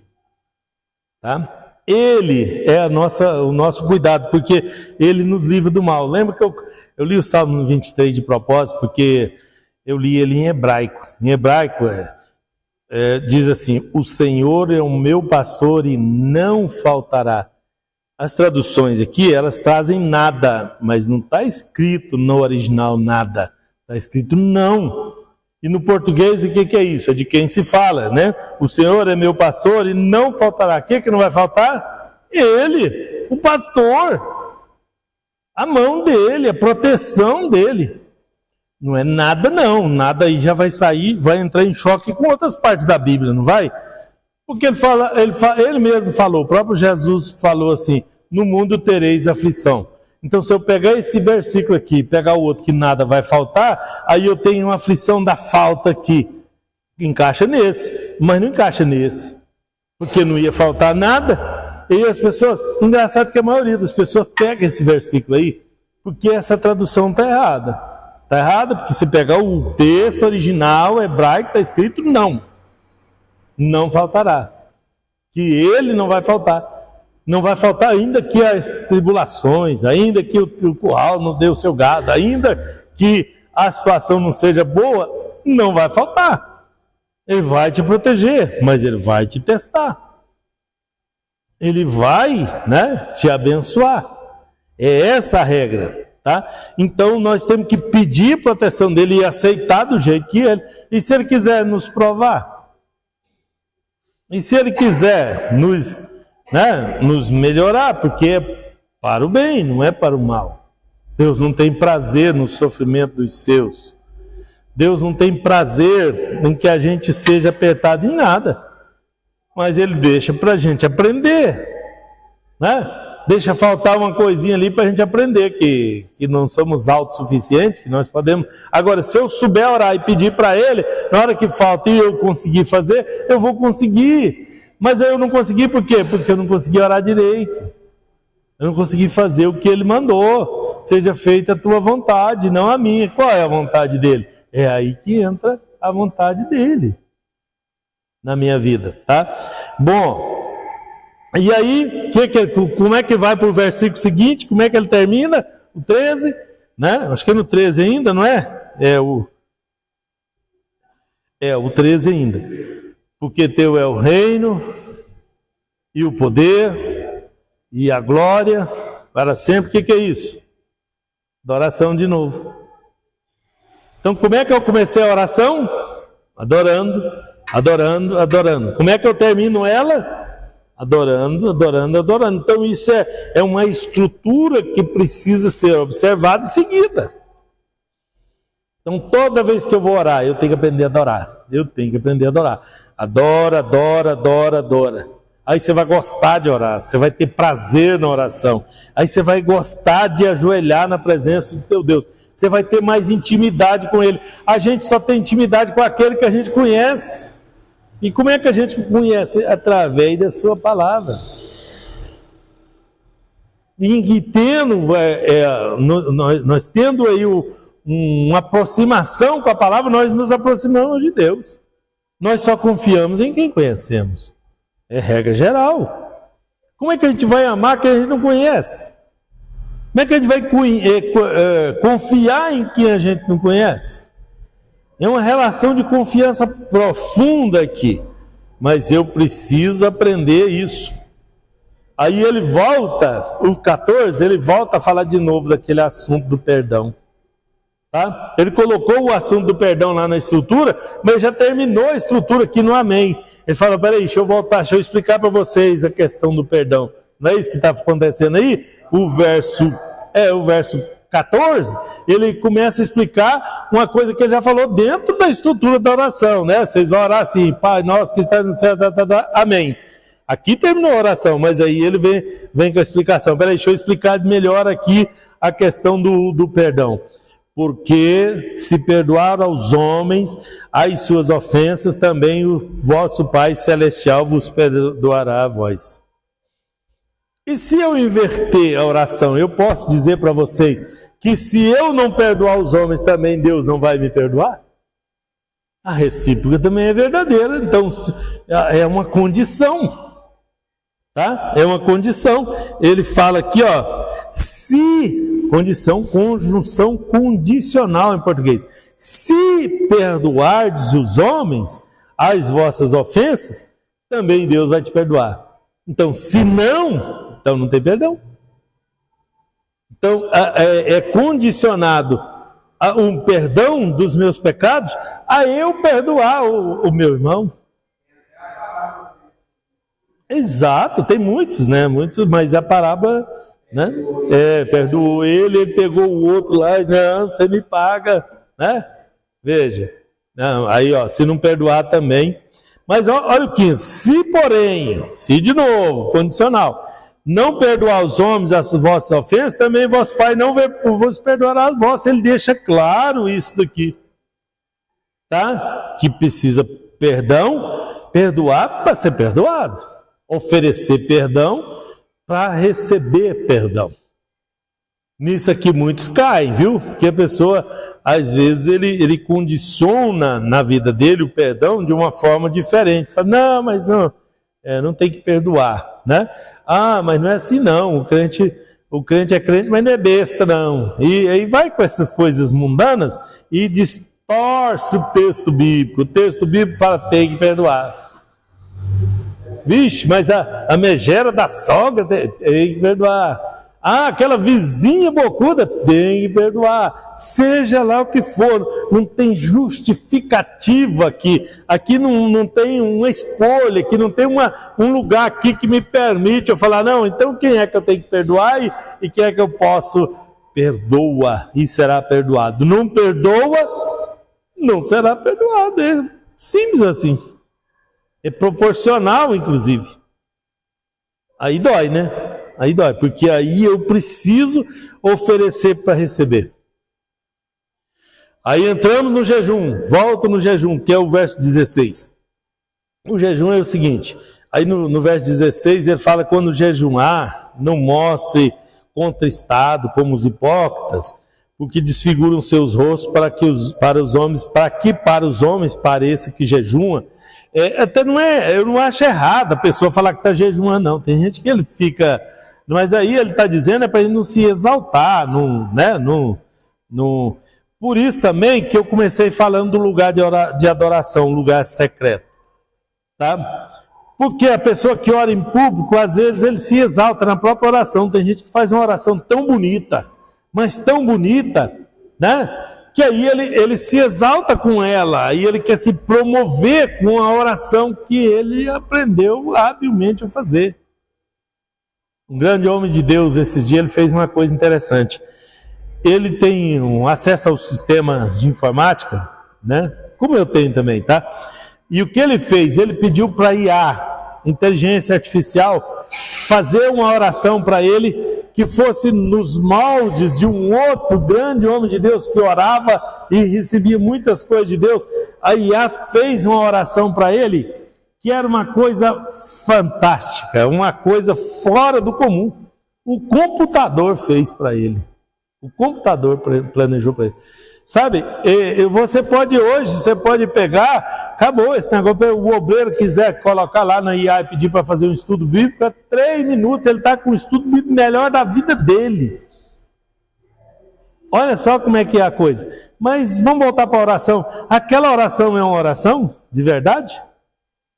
Tá? Ele é o nosso cuidado, porque Ele nos livra do mal. Lembra que eu li o Salmo 23 de propósito, porque eu li ele em hebraico. Em hebraico diz assim, o Senhor é o meu pastor e não faltará. As traduções aqui, elas trazem nada, mas não está escrito no original nada. Está escrito não. E no português, o que é isso? É de quem se fala, né? O Senhor é meu pastor e não faltará. O que não vai faltar? Ele, o pastor. A mão dele, a proteção dele. Não é nada não. Nada aí já vai sair, vai entrar em choque com outras partes da Bíblia, não vai? Porque ele mesmo falou, o próprio Jesus falou assim, no mundo tereis aflição. Então, se eu pegar esse versículo aqui e pegar o outro que nada vai faltar, aí eu tenho uma aflição da falta aqui. Encaixa nesse, mas não encaixa nesse. Porque não ia faltar nada. E as pessoas... Engraçado que a maioria das pessoas pega esse versículo aí, porque essa tradução está errada. Está errada porque se pegar o texto original hebraico, está escrito não. Não faltará. Que ele não vai faltar. Não vai faltar ainda que as tribulações, ainda que o curral não dê o seu gado, ainda que a situação não seja boa, não vai faltar. Ele vai te proteger, mas ele vai te testar. Ele vai, te abençoar. É essa a regra, tá? Então nós temos que pedir proteção dele e aceitar do jeito que ele. E se ele quiser nos provar? E se ele quiser nos melhorar, porque é para o bem, não é para o mal. Deus não tem prazer no sofrimento dos seus. Deus não tem prazer em que a gente seja apertado em nada. Mas Ele deixa para a gente aprender. Deixa faltar uma coisinha ali para a gente aprender, que não somos autossuficientes, que nós podemos... Agora, se eu souber orar e pedir para Ele, na hora que falta e eu conseguir fazer, eu vou conseguir. Mas eu não consegui por quê? Porque eu não consegui orar direito. Eu não consegui fazer o que Ele mandou. Seja feita a tua vontade, não a minha. Qual é a vontade dEle? É aí que entra a vontade dEle na minha vida, tá? Bom, e aí, como é que vai para o versículo seguinte? Como é que ele termina? O 13, Acho que é no 13 ainda, não é? O 13 ainda. Porque teu é o reino, e o poder, e a glória, para sempre. O que é isso? Adoração de novo. Então, como é que eu comecei a oração? Adorando, adorando, adorando. Como é que eu termino ela? Adorando, adorando, adorando. Então, isso é uma estrutura que precisa ser observada e seguida. Então, toda vez que eu vou orar, eu tenho que aprender a adorar. Eu tenho que aprender a adorar. Adora, adora, adora, adora. Aí você vai gostar de orar, você vai ter prazer na oração. Aí você vai gostar de ajoelhar na presença do teu Deus. Você vai ter mais intimidade com Ele. A gente só tem intimidade com aquele que a gente conhece. E como é que a gente conhece? Através da sua palavra. E tendo, nós tendo aí uma aproximação com a palavra, nós nos aproximamos de Deus. Nós só confiamos em quem conhecemos. É regra geral. Como é que a gente vai amar quem a gente não conhece? Como é que a gente vai confiar em quem a gente não conhece? É uma relação de confiança profunda aqui. Mas eu preciso aprender isso. Aí ele volta, o 14, ele volta a falar de novo daquele assunto do perdão. Tá? Ele colocou o assunto do perdão lá na estrutura, mas já terminou a estrutura aqui no amém. Ele fala, peraí, deixa eu voltar, deixa eu explicar para vocês a questão do perdão. Não é isso que está acontecendo aí? O verso 14, ele começa a explicar uma coisa que ele já falou dentro da estrutura da oração, né? Vocês vão orar assim, Pai nosso que está no céu, amém. Aqui terminou a oração, mas aí ele vem com a explicação. Peraí, deixa eu explicar melhor aqui a questão do perdão. Porque se perdoar aos homens as suas ofensas, também o vosso Pai Celestial vos perdoará a vós. E se eu inverter a oração, eu posso dizer para vocês que se eu não perdoar os homens, também Deus não vai me perdoar? A recíproca também é verdadeira, então é uma condição. Tá? É uma condição. Ele fala aqui, ó, se, condição, conjunção condicional em português. Se perdoardes os homens as vossas ofensas, também Deus vai te perdoar. Então, se não, então não tem perdão. Então, é condicionado a um perdão dos meus pecados a eu perdoar o meu irmão. Exato, tem muitos, né? Muitos, mas a parábola, né? Perdoou ele pegou o outro lá, não, você me paga, né? Veja, não, aí ó, se não perdoar também. Mas olha o 15, se porém, se de novo, condicional, não perdoar os homens as vossas ofensas, também vosso Pai não vos perdoará as vossas. Ele deixa claro isso daqui, tá? Que precisa perdoar para ser perdoado. Oferecer perdão para receber perdão. Nisso aqui muitos caem, viu? Porque a pessoa, às vezes, ele condiciona na vida dele o perdão de uma forma diferente. Fala, não, mas não tem que perdoar, né? Ah, mas não é assim não, o crente é crente, mas não é besta não. E aí vai com essas coisas mundanas e distorce o texto bíblico. O texto bíblico fala, tem que perdoar. Vixe, mas a megera da sogra tem que perdoar. Ah, aquela vizinha bocuda tem que perdoar. Seja lá o que for, não tem justificativa aqui. Aqui não tem uma escolha, aqui não tem um lugar aqui que me permite eu falar, não, então quem é que eu tenho que perdoar e quem é que eu posso? Perdoa e será perdoado. Não perdoa, não será perdoado. É simples assim. É proporcional, inclusive. Aí dói, né? Aí dói, porque aí eu preciso oferecer para receber. Aí entramos no jejum, volto no jejum, que é o verso 16. O jejum é o seguinte, aí no verso 16 ele fala, quando jejuar, não mostre contristado como os hipócritas, porque desfiguram seus rostos para que para os homens pareça que jejuma. Até eu não acho errado a pessoa falar que está jejuando, não. Tem gente que ele fica, mas aí ele está dizendo para ele não se exaltar, por isso também que eu comecei falando do lugar de adoração, lugar secreto, tá? Porque a pessoa que ora em público, às vezes ele se exalta na própria oração. Tem gente que faz uma oração tão bonita, mas tão bonita, né? Que aí ele se exalta com ela, aí ele quer se promover com a oração que ele aprendeu habilmente a fazer. Um grande homem de Deus, esses dias, ele fez uma coisa interessante. Ele tem um acesso ao sistema de informática, né? Como eu tenho também, tá? E o que ele fez? Ele pediu para a IA, inteligência artificial, fazer uma oração para ele que fosse nos moldes de um outro grande homem de Deus que orava e recebia muitas coisas de Deus. A IA fez uma oração para ele que era uma coisa fantástica, uma coisa fora do comum. O computador fez para ele. O computador planejou para ele. Sabe, você pode pegar, acabou esse negócio, o obreiro quiser colocar lá na IA e pedir para fazer um estudo bíblico, 3 minutos ele está com o estudo bíblico melhor da vida dele. Olha só como é que é a coisa. Mas vamos voltar para a oração. Aquela oração é uma oração de verdade?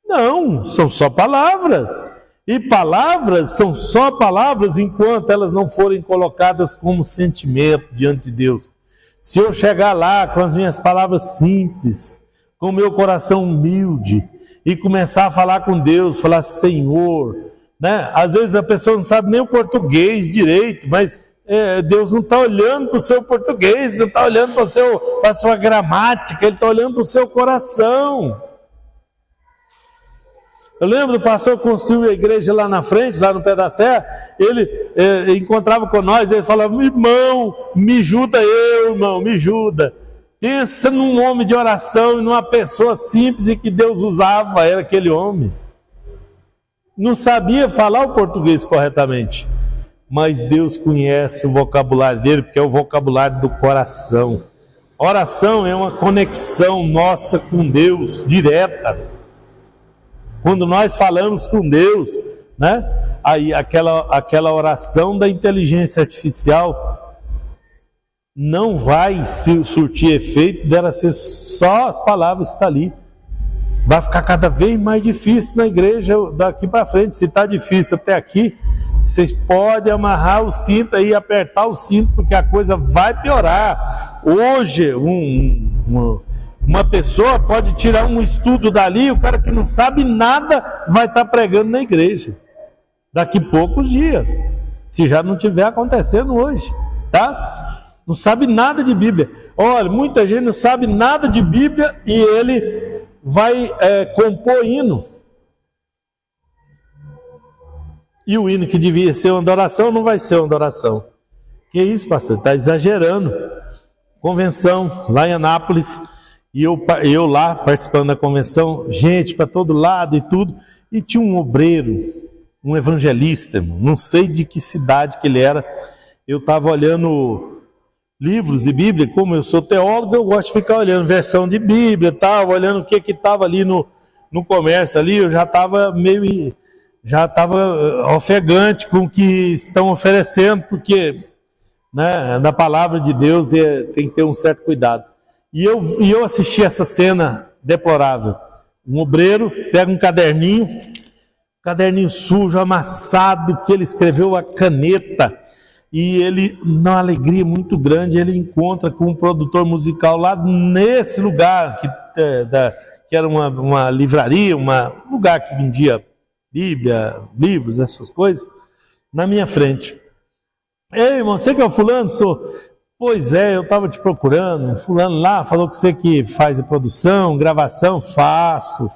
Não, são só palavras. E palavras são só palavras enquanto elas não forem colocadas como sentimento diante de Deus. Se eu chegar lá com as minhas palavras simples, com o meu coração humilde, e começar a falar com Deus, falar Senhor, né? Às vezes a pessoa não sabe nem o português direito, mas Deus não está olhando para o seu português, não está olhando para a sua gramática, Ele está olhando para o seu coração. Eu lembro do pastor que construiu a igreja lá na frente, lá no pé da serra, ele encontrava com nós, ele falava, irmão, me ajuda irmão, me ajuda. Pensa num homem de oração e numa pessoa simples e que Deus usava, era aquele homem. Não sabia falar o português corretamente, mas Deus conhece o vocabulário dele, porque é o vocabulário do coração. Oração é uma conexão nossa com Deus, direta. Quando nós falamos com Deus, né? Aí aquela oração da inteligência artificial não vai surtir efeito dela ser só as palavras que estão ali. Vai ficar cada vez mais difícil na igreja daqui para frente. Se está difícil até aqui, vocês podem amarrar o cinto aí, apertar o cinto, porque a coisa vai piorar. Hoje, uma pessoa pode tirar um estudo dali, o cara que não sabe nada vai estar pregando na igreja daqui a poucos dias, se já não estiver acontecendo hoje, tá? Não sabe nada de Bíblia. Olha, muita gente não sabe nada de Bíblia e ele vai compor hino. E o hino que devia ser uma adoração não vai ser uma adoração. Que isso, pastor? Está exagerando. Convenção lá em Anápolis, e eu lá participando da convenção, gente para todo lado e tudo, e tinha um obreiro, um evangelista, não sei de que cidade que ele era. Eu estava olhando livros e Bíblia, como eu sou teólogo, eu gosto de ficar olhando versão de Bíblia, estava olhando o que estava ali no comércio ali, eu já estava ofegante com o que estão oferecendo, porque, né, na palavra de Deus tem que ter um certo cuidado. E eu assisti essa cena deplorável. Um obreiro pega um caderninho sujo, amassado, que ele escreveu a caneta, e ele, numa alegria muito grande, ele encontra com um produtor musical lá nesse lugar, que era uma livraria, um lugar que vendia Bíblia, livros, essas coisas, na minha frente. Ei, irmão, você que é o fulano? Sou. Pois é, eu estava te procurando, fulano lá falou que você que faz a produção, gravação, faço,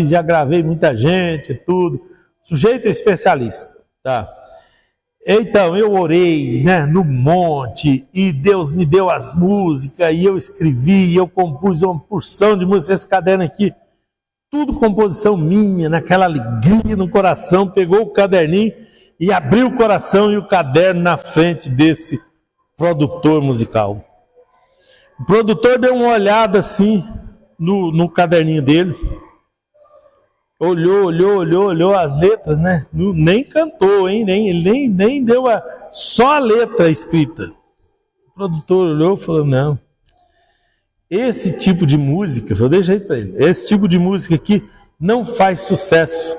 já gravei muita gente e tudo. Sujeito é especialista, tá? Então, eu orei, né, no monte, e Deus me deu as músicas, e eu escrevi, e eu compus uma porção de músicas, esse caderno aqui, tudo composição minha, naquela alegria no coração, pegou o caderninho e abriu o coração e o caderno na frente desse produtor musical. O produtor deu uma olhada assim no caderninho dele, olhou as letras, né? Nem cantou, hein? Ele nem deu só a letra escrita. O produtor olhou e falou, não, esse tipo de música, eu dei jeito para ele, esse tipo de música aqui não faz sucesso.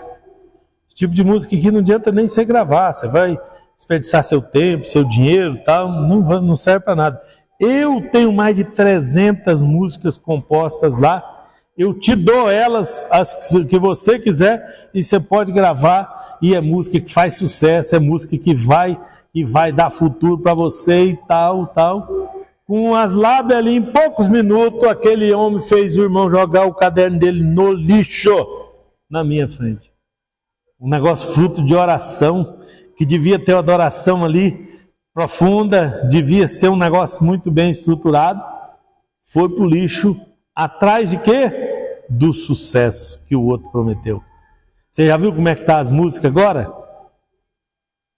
Esse tipo de música aqui não adianta nem você gravar, você vai desperdiçar seu tempo, seu dinheiro, tal, não serve para nada. Eu tenho mais de 300 músicas compostas lá, eu te dou elas, as que você quiser, e você pode gravar, e é música que faz sucesso, é música que vai dar futuro para você e tal. Com as lábias ali, em poucos minutos, aquele homem fez o irmão jogar o caderno dele no lixo, na minha frente. Um negócio fruto de oração, que devia ter uma adoração ali profunda, devia ser um negócio muito bem estruturado, foi para o lixo, atrás de quê? Do sucesso que o outro prometeu. Você já viu como é que está as músicas agora?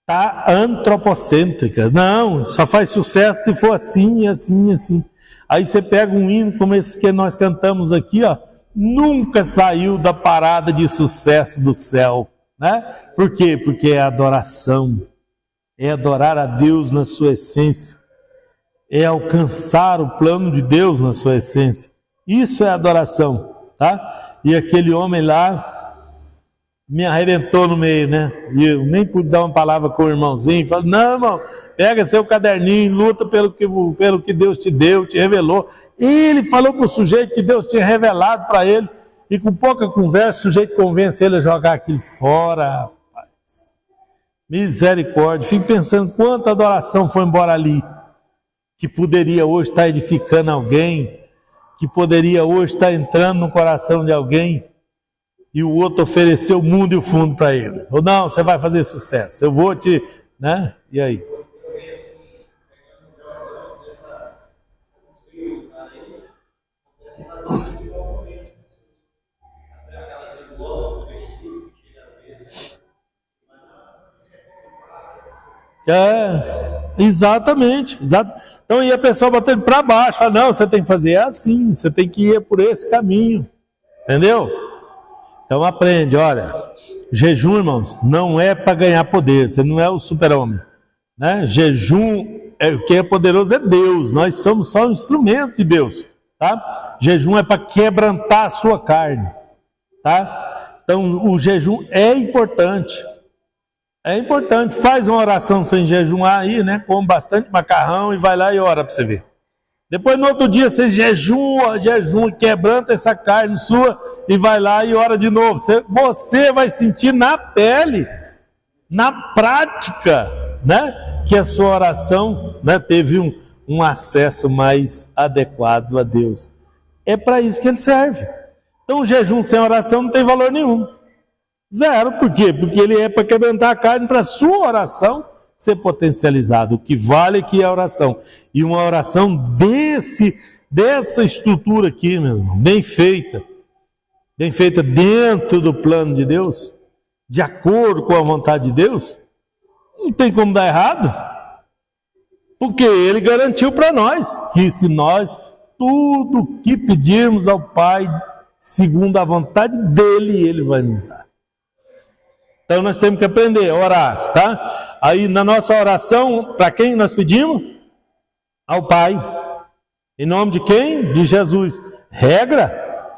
tá antropocêntrica. Não, só faz sucesso se for assim, assim, assim. Aí você pega um hino como esse que nós cantamos aqui, ó, nunca saiu da parada de sucesso do céu, né? Por quê? Porque é adoração, é adorar a Deus na sua essência, é alcançar o plano de Deus na sua essência. Isso é adoração, tá? E aquele homem lá me arrebentou no meio, né? E eu nem pude dar uma palavra com o irmãozinho. Falei, não, irmão, pega seu caderninho, luta pelo que Deus te deu, te revelou. Ele falou para o sujeito que Deus tinha revelado para ele. E com pouca conversa, o sujeito convence ele a jogar aquilo fora, rapaz. Misericórdia. Fico pensando quanta adoração foi embora ali, que poderia hoje estar edificando alguém, que poderia hoje estar entrando no coração de alguém. E o outro ofereceu o mundo e o fundo para ele. Ou não, você vai fazer sucesso, eu vou te... né? E aí? Exatamente. Então, e a pessoa batendo para baixo, fala, não, você tem que fazer assim, você tem que ir por esse caminho. Entendeu? Então aprende, olha, jejum, irmãos, não é para ganhar poder, você não é o super-homem, né? Jejum, quem é poderoso é Deus, nós somos só um instrumento de Deus, tá? Jejum é para quebrantar a sua carne, tá? Então o jejum é importante, faz uma oração sem jejuar aí, né? Come bastante macarrão e vai lá e ora para você ver. Depois no outro dia você jejua, quebranta essa carne sua e vai lá e ora de novo. Você vai sentir na pele, na prática, né, que a sua oração, né, teve um acesso mais adequado a Deus. É para isso que ele serve. Então o jejum sem oração não tem valor nenhum. Zero. Por quê? Porque ele é para quebrantar a carne para a sua oração ser potencializado. O que vale aqui é a oração. E uma oração dessa estrutura aqui, meu irmão, bem feita dentro do plano de Deus, de acordo com a vontade de Deus, não tem como dar errado. Porque ele garantiu para nós que se nós, tudo que pedirmos ao Pai, segundo a vontade dele, ele vai nos dar. Então nós temos que aprender a orar, tá? Aí na nossa oração, para quem nós pedimos? Ao Pai. Em nome de quem? De Jesus. Regra?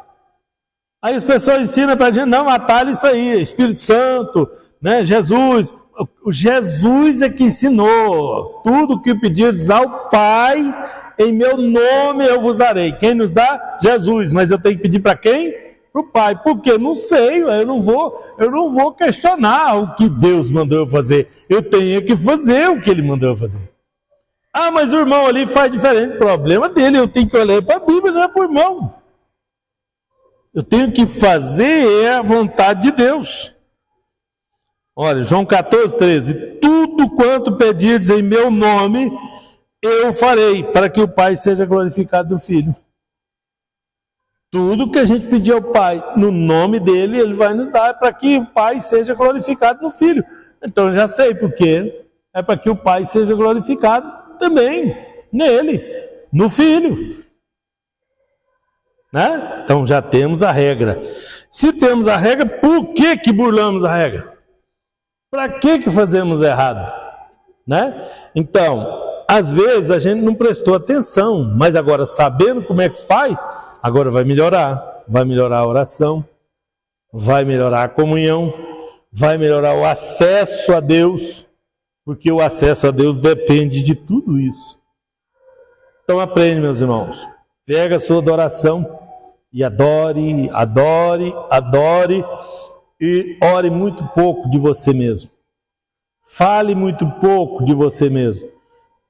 Aí as pessoas ensinam para a gente, não, atalha isso aí, Espírito Santo, né? Jesus. Jesus é que ensinou. Tudo que pedires ao Pai, em meu nome eu vos darei. Quem nos dá? Jesus. Mas eu tenho que pedir para quem? Para o Pai, porque não sei, eu não vou questionar o que Deus mandou eu fazer, eu tenho que fazer o que Ele mandou eu fazer. Ah, mas o irmão ali faz diferente, problema dele, eu tenho que olhar para a Bíblia, não é para o irmão. Eu tenho que fazer a vontade de Deus. Olha, João 14, 13, tudo quanto pedirdes em meu nome, eu farei, para que o Pai seja glorificado no Filho. Tudo que a gente pedir ao Pai, no nome dele, ele vai nos dar, para que o Pai seja glorificado no Filho. Então eu já sei por quê. É para que o Pai seja glorificado também nele, no Filho. Né? Então já temos a regra. Se temos a regra, por que burlamos a regra? Para que fazemos errado? Né? Então, às vezes a gente não prestou atenção, mas agora sabendo como é que faz, agora vai melhorar a oração, vai melhorar a comunhão, vai melhorar o acesso a Deus, porque o acesso a Deus depende de tudo isso. Então aprende, meus irmãos, pega a sua adoração e adore, e ore muito pouco de você mesmo. Fale muito pouco de você mesmo.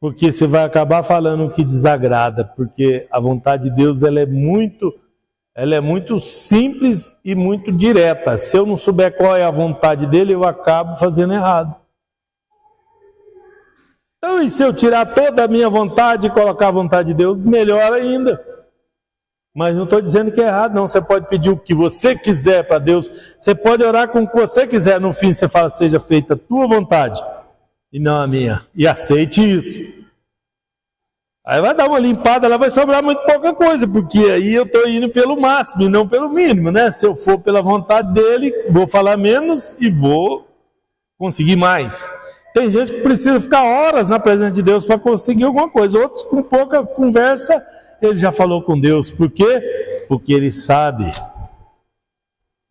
Porque você vai acabar falando o que desagrada, porque a vontade de Deus ela é muito simples e muito direta. Se eu não souber qual é a vontade dele, eu acabo fazendo errado. Então, e se eu tirar toda a minha vontade e colocar a vontade de Deus, melhor ainda. Mas não estou dizendo que é errado, não. Você pode pedir o que você quiser para Deus, você pode orar com o que você quiser. No fim, você fala, seja feita a tua vontade. e não a minha. E aceite isso. Aí vai dar uma limpada, lá vai sobrar muito pouca coisa, porque aí eu estou indo pelo máximo e não pelo mínimo, né? Se eu for pela vontade dele, vou falar menos e vou conseguir mais. Tem gente que precisa ficar horas na presença de Deus para conseguir alguma coisa. Outros, com pouca conversa, ele já falou com Deus. Por quê? Porque ele sabe.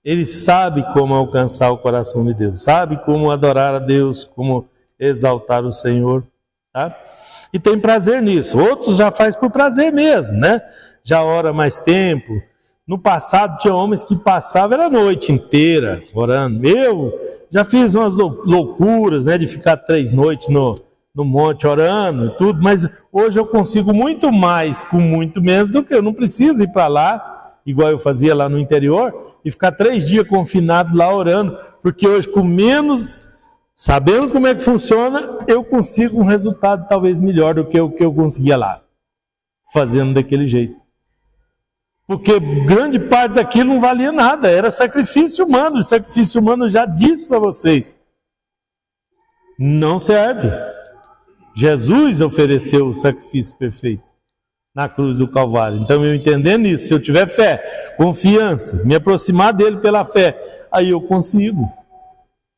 Ele sabe como alcançar o coração de Deus. Sabe como adorar a Deus, como exaltar o Senhor. Tá? E tem prazer nisso. Outros já faz por prazer mesmo, né? Já ora mais tempo. No passado tinha homens que passavam a noite inteira orando. Eu já fiz umas loucuras, né, de ficar 3 noites no monte orando e tudo, mas hoje eu consigo muito mais com muito menos do que eu não preciso ir para lá, igual eu fazia lá no interior, e ficar 3 dias confinado lá orando, porque hoje com menos, sabendo como é que funciona, eu consigo um resultado talvez melhor do que o que eu conseguia lá, fazendo daquele jeito. Porque grande parte daquilo não valia nada, era sacrifício humano. O sacrifício humano, já disse para vocês, não serve. Jesus ofereceu o sacrifício perfeito na cruz do Calvário. Então, eu entendendo isso, se eu tiver fé, confiança, me aproximar dele pela fé, aí eu consigo.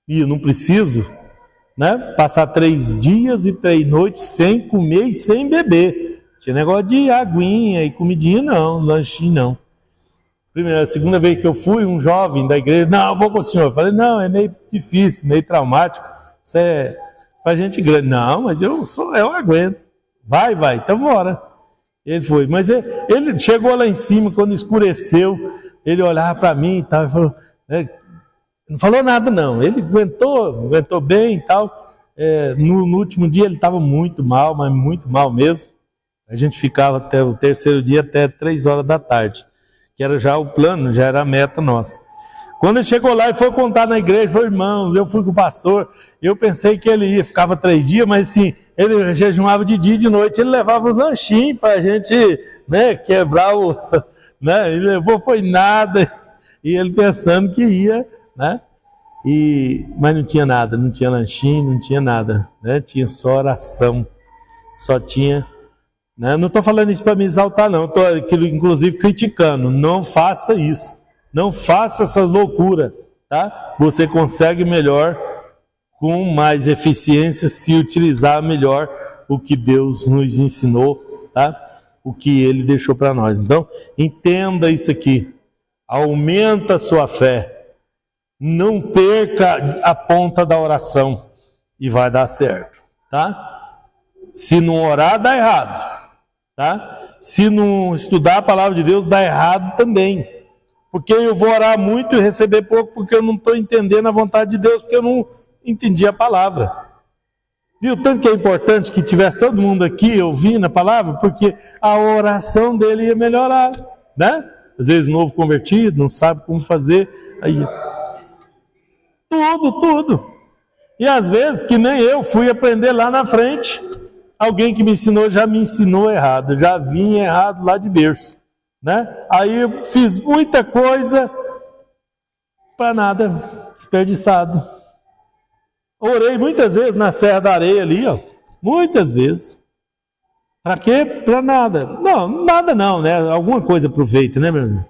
E eu não preciso, né, passar 3 dias e 3 noites sem comer e sem beber. Tinha negócio de aguinha e comidinha, não, lanchinho não. A segunda vez que eu fui, um jovem da igreja, não, eu vou com o senhor. Eu falei, não, é meio difícil, meio traumático, isso é pra gente grande. Não, mas eu aguento. Vai, então bora. Ele foi, mas ele chegou lá em cima, quando escureceu, ele olhava para mim e tal, e falou, não falou nada não, ele aguentou bem e tal. No último dia ele estava muito mal, mas muito mal mesmo. A gente ficava até o terceiro dia, até 3 horas da tarde, que era já o plano, já era a meta nossa. Quando ele chegou lá e foi contar na igreja, falou, irmãos, eu fui com o pastor, eu pensei que ele ficava 3 dias, mas sim, ele jejuava de dia e de noite, ele levava os lanchinhos para a gente, né, quebrar o... Né, ele levou, foi nada, e ele pensando que ia, né, mas não tinha nada, não tinha lanchinho, não tinha nada, né, tinha só oração, só tinha... Não estou falando isso para me exaltar, não. Estou, inclusive, criticando. Não faça isso. Não faça essas loucuras. Tá? Você consegue melhor, com mais eficiência, se utilizar melhor o que Deus nos ensinou, tá? O que Ele deixou para nós. Então, entenda isso aqui. Aumenta a sua fé. Não perca a ponta da oração e vai dar certo. Tá? Se não orar, dá errado. Tá? Se não estudar a palavra de Deus, dá errado também. Porque eu vou orar muito e receber pouco, porque eu não estou entendendo a vontade de Deus, porque eu não entendi a palavra. Viu? Tanto que é importante que tivesse todo mundo aqui ouvindo a palavra, porque a oração dele ia melhorar. Né? Às vezes novo convertido, não sabe como fazer. Aí... Tudo. E às vezes que nem eu fui aprender lá na frente. Alguém que me ensinou já me ensinou errado, já vim errado lá de berço, né? Aí eu fiz muita coisa para nada, desperdiçado. Orei muitas vezes na Serra da Areia ali, ó, muitas vezes. Para quê? Para nada. Não, nada não, né? Alguma coisa aproveita, né, meu irmão?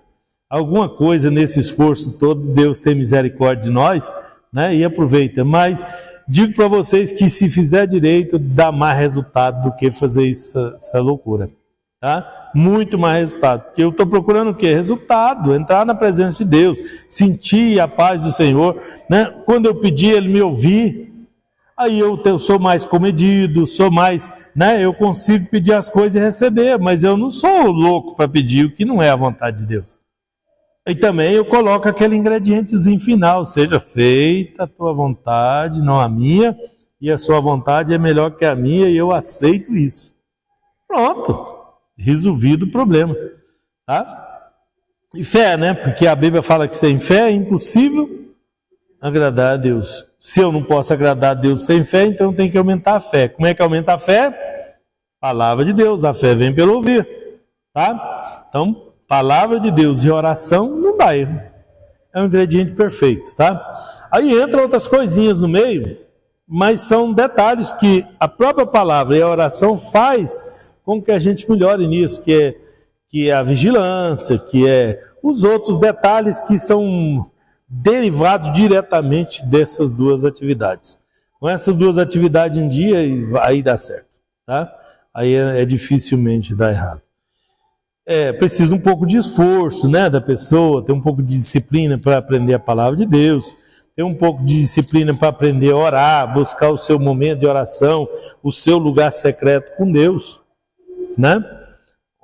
Alguma coisa nesse esforço todo, Deus tem misericórdia de nós, né? E aproveita. Mas digo para vocês que se fizer direito, dá mais resultado do que fazer essa loucura. Tá? Muito mais resultado. Porque eu estou procurando o quê? Resultado. Entrar na presença de Deus. Sentir a paz do Senhor. Né? Quando eu pedi, Ele me ouvir. Aí eu sou mais comedido, sou mais... Né? Eu consigo pedir as coisas e receber. Mas eu não sou louco para pedir o que não é a vontade de Deus. E também eu coloco aquele ingredientezinho final, seja feita a tua vontade, não a minha, e a sua vontade é melhor que a minha, e eu aceito isso. Pronto, resolvido o problema. Tá? E fé, né? Porque a Bíblia fala que sem fé é impossível agradar a Deus. Se eu não posso agradar a Deus sem fé, então tem que aumentar a fé. Como é que aumenta a fé? Palavra de Deus, a fé vem pelo ouvir. Tá? Então, palavra de Deus e oração não dá erro. É um ingrediente perfeito, tá? Aí entra outras coisinhas no meio, mas são detalhes que a própria palavra e a oração faz com que a gente melhore nisso, que é a vigilância, que é os outros detalhes que são derivados diretamente dessas duas atividades. Com essas duas atividades em dia, aí dá certo, tá? Aí dificilmente dá errado. Precisa um pouco de esforço, né, da pessoa, ter um pouco de disciplina para aprender a palavra de Deus, ter um pouco de disciplina para aprender a orar, buscar o seu momento de oração, o seu lugar secreto com Deus, né?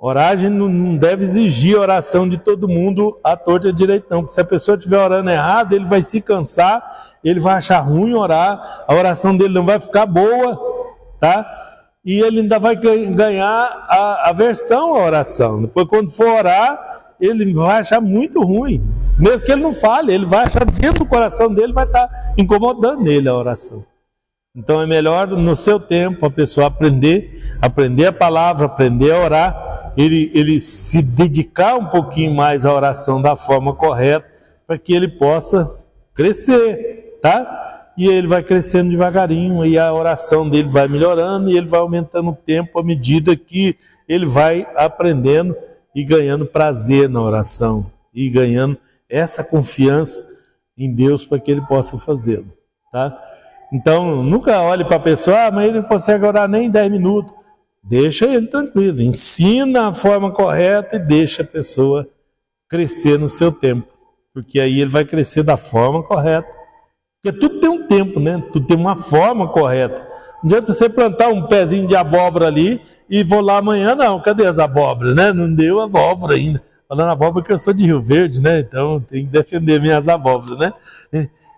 Orar, a gente não deve exigir a oração de todo mundo à torta e à direita, não. Porque se a pessoa estiver orando errado, ele vai se cansar, ele vai achar ruim orar, a oração dele não vai ficar boa, tá? E ele ainda vai ganhar a aversão à oração. Depois, quando for orar, ele vai achar muito ruim. Mesmo que ele não fale, ele vai achar dentro do coração dele, vai estar incomodando ele a oração. Então é melhor no seu tempo a pessoa aprender a palavra, aprender a orar, ele se dedicar um pouquinho mais à oração da forma correta, para que ele possa crescer, tá? E ele vai crescendo devagarinho, e a oração dele vai melhorando, e ele vai aumentando o tempo à medida que ele vai aprendendo e ganhando prazer na oração, e ganhando essa confiança em Deus para que ele possa fazê-lo, tá? Então, nunca olhe para a pessoa, mas ele não consegue orar nem 10 minutos. Deixa ele tranquilo, ensina a forma correta e deixa a pessoa crescer no seu tempo. Porque aí ele vai crescer da forma correta. Porque tudo tem um tempo, né? Tudo tem uma forma correta. Não adianta você plantar um pezinho de abóbora ali e vou lá amanhã, não. Cadê as abóboras, né? Não deu abóbora ainda. Falando abóbora porque eu sou de Rio Verde, né? Então tem que defender minhas abóboras, né?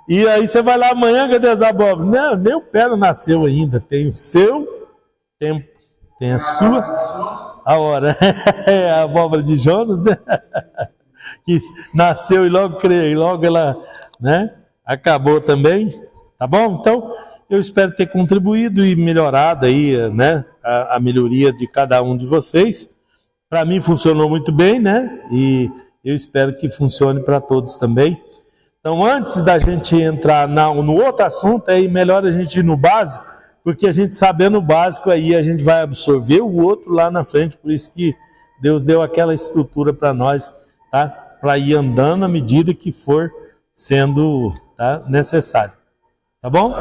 E aí você vai lá amanhã, cadê as abóboras? Não, nem o pé não nasceu ainda. Tem o seu tempo, tem a sua hora. É a abóbora de Jonas, né? Que nasceu e logo ela, né, acabou também. Tá bom? Então, eu espero ter contribuído e melhorado aí, né, a melhoria de cada um de vocês. Para mim funcionou muito bem, né? E eu espero que funcione para todos também. Então, antes da gente entrar no outro assunto, é melhor a gente ir no básico, porque a gente sabendo o básico, aí a gente vai absorver o outro lá na frente. Por isso que Deus deu aquela estrutura para nós, tá? Para ir andando à medida que for sendo, tá, necessário. Tá bom?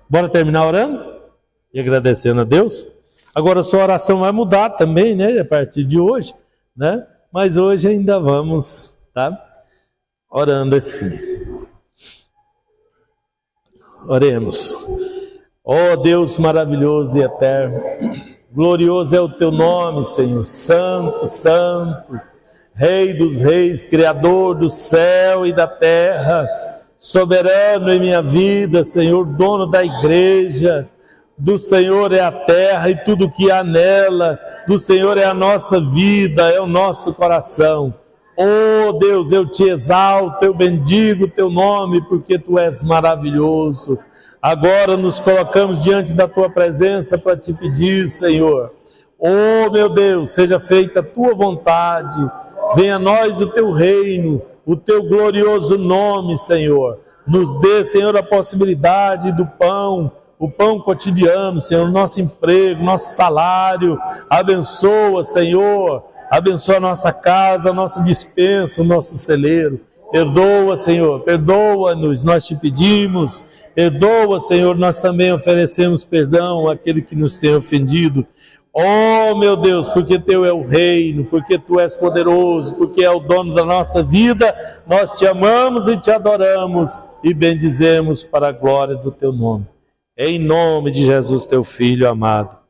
Bora terminar orando e agradecendo a Deus. Agora a sua oração vai mudar também, né? A partir de hoje, né? Mas hoje ainda vamos, tá? Orando assim. Oremos. Ó Deus maravilhoso e eterno, glorioso é o teu nome, Senhor, santo, santo, Rei dos reis, Criador do céu e da terra, soberano em minha vida, Senhor, dono da igreja. Do Senhor é a terra e tudo que há nela, do Senhor é a nossa vida, é o nosso coração. Oh Deus, eu te exalto, eu bendigo o teu nome, porque tu és maravilhoso. Agora nos colocamos diante da tua presença para te pedir, Senhor. Oh meu Deus, seja feita a tua vontade, venha a nós o teu reino, o teu glorioso nome, Senhor. Nos dê, Senhor, a possibilidade do pão, o pão cotidiano, Senhor, nosso emprego, nosso salário. Abençoa, Senhor. Abençoa a nossa casa, a nossa despensa, o nosso celeiro. Perdoa, Senhor, perdoa-nos, nós te pedimos. Perdoa, Senhor, nós também oferecemos perdão àquele que nos tem ofendido. Oh, meu Deus, porque teu é o reino, porque tu és poderoso, porque é o dono da nossa vida. Nós te amamos e te adoramos e bendizemos para a glória do teu nome. Em nome de Jesus, teu Filho amado.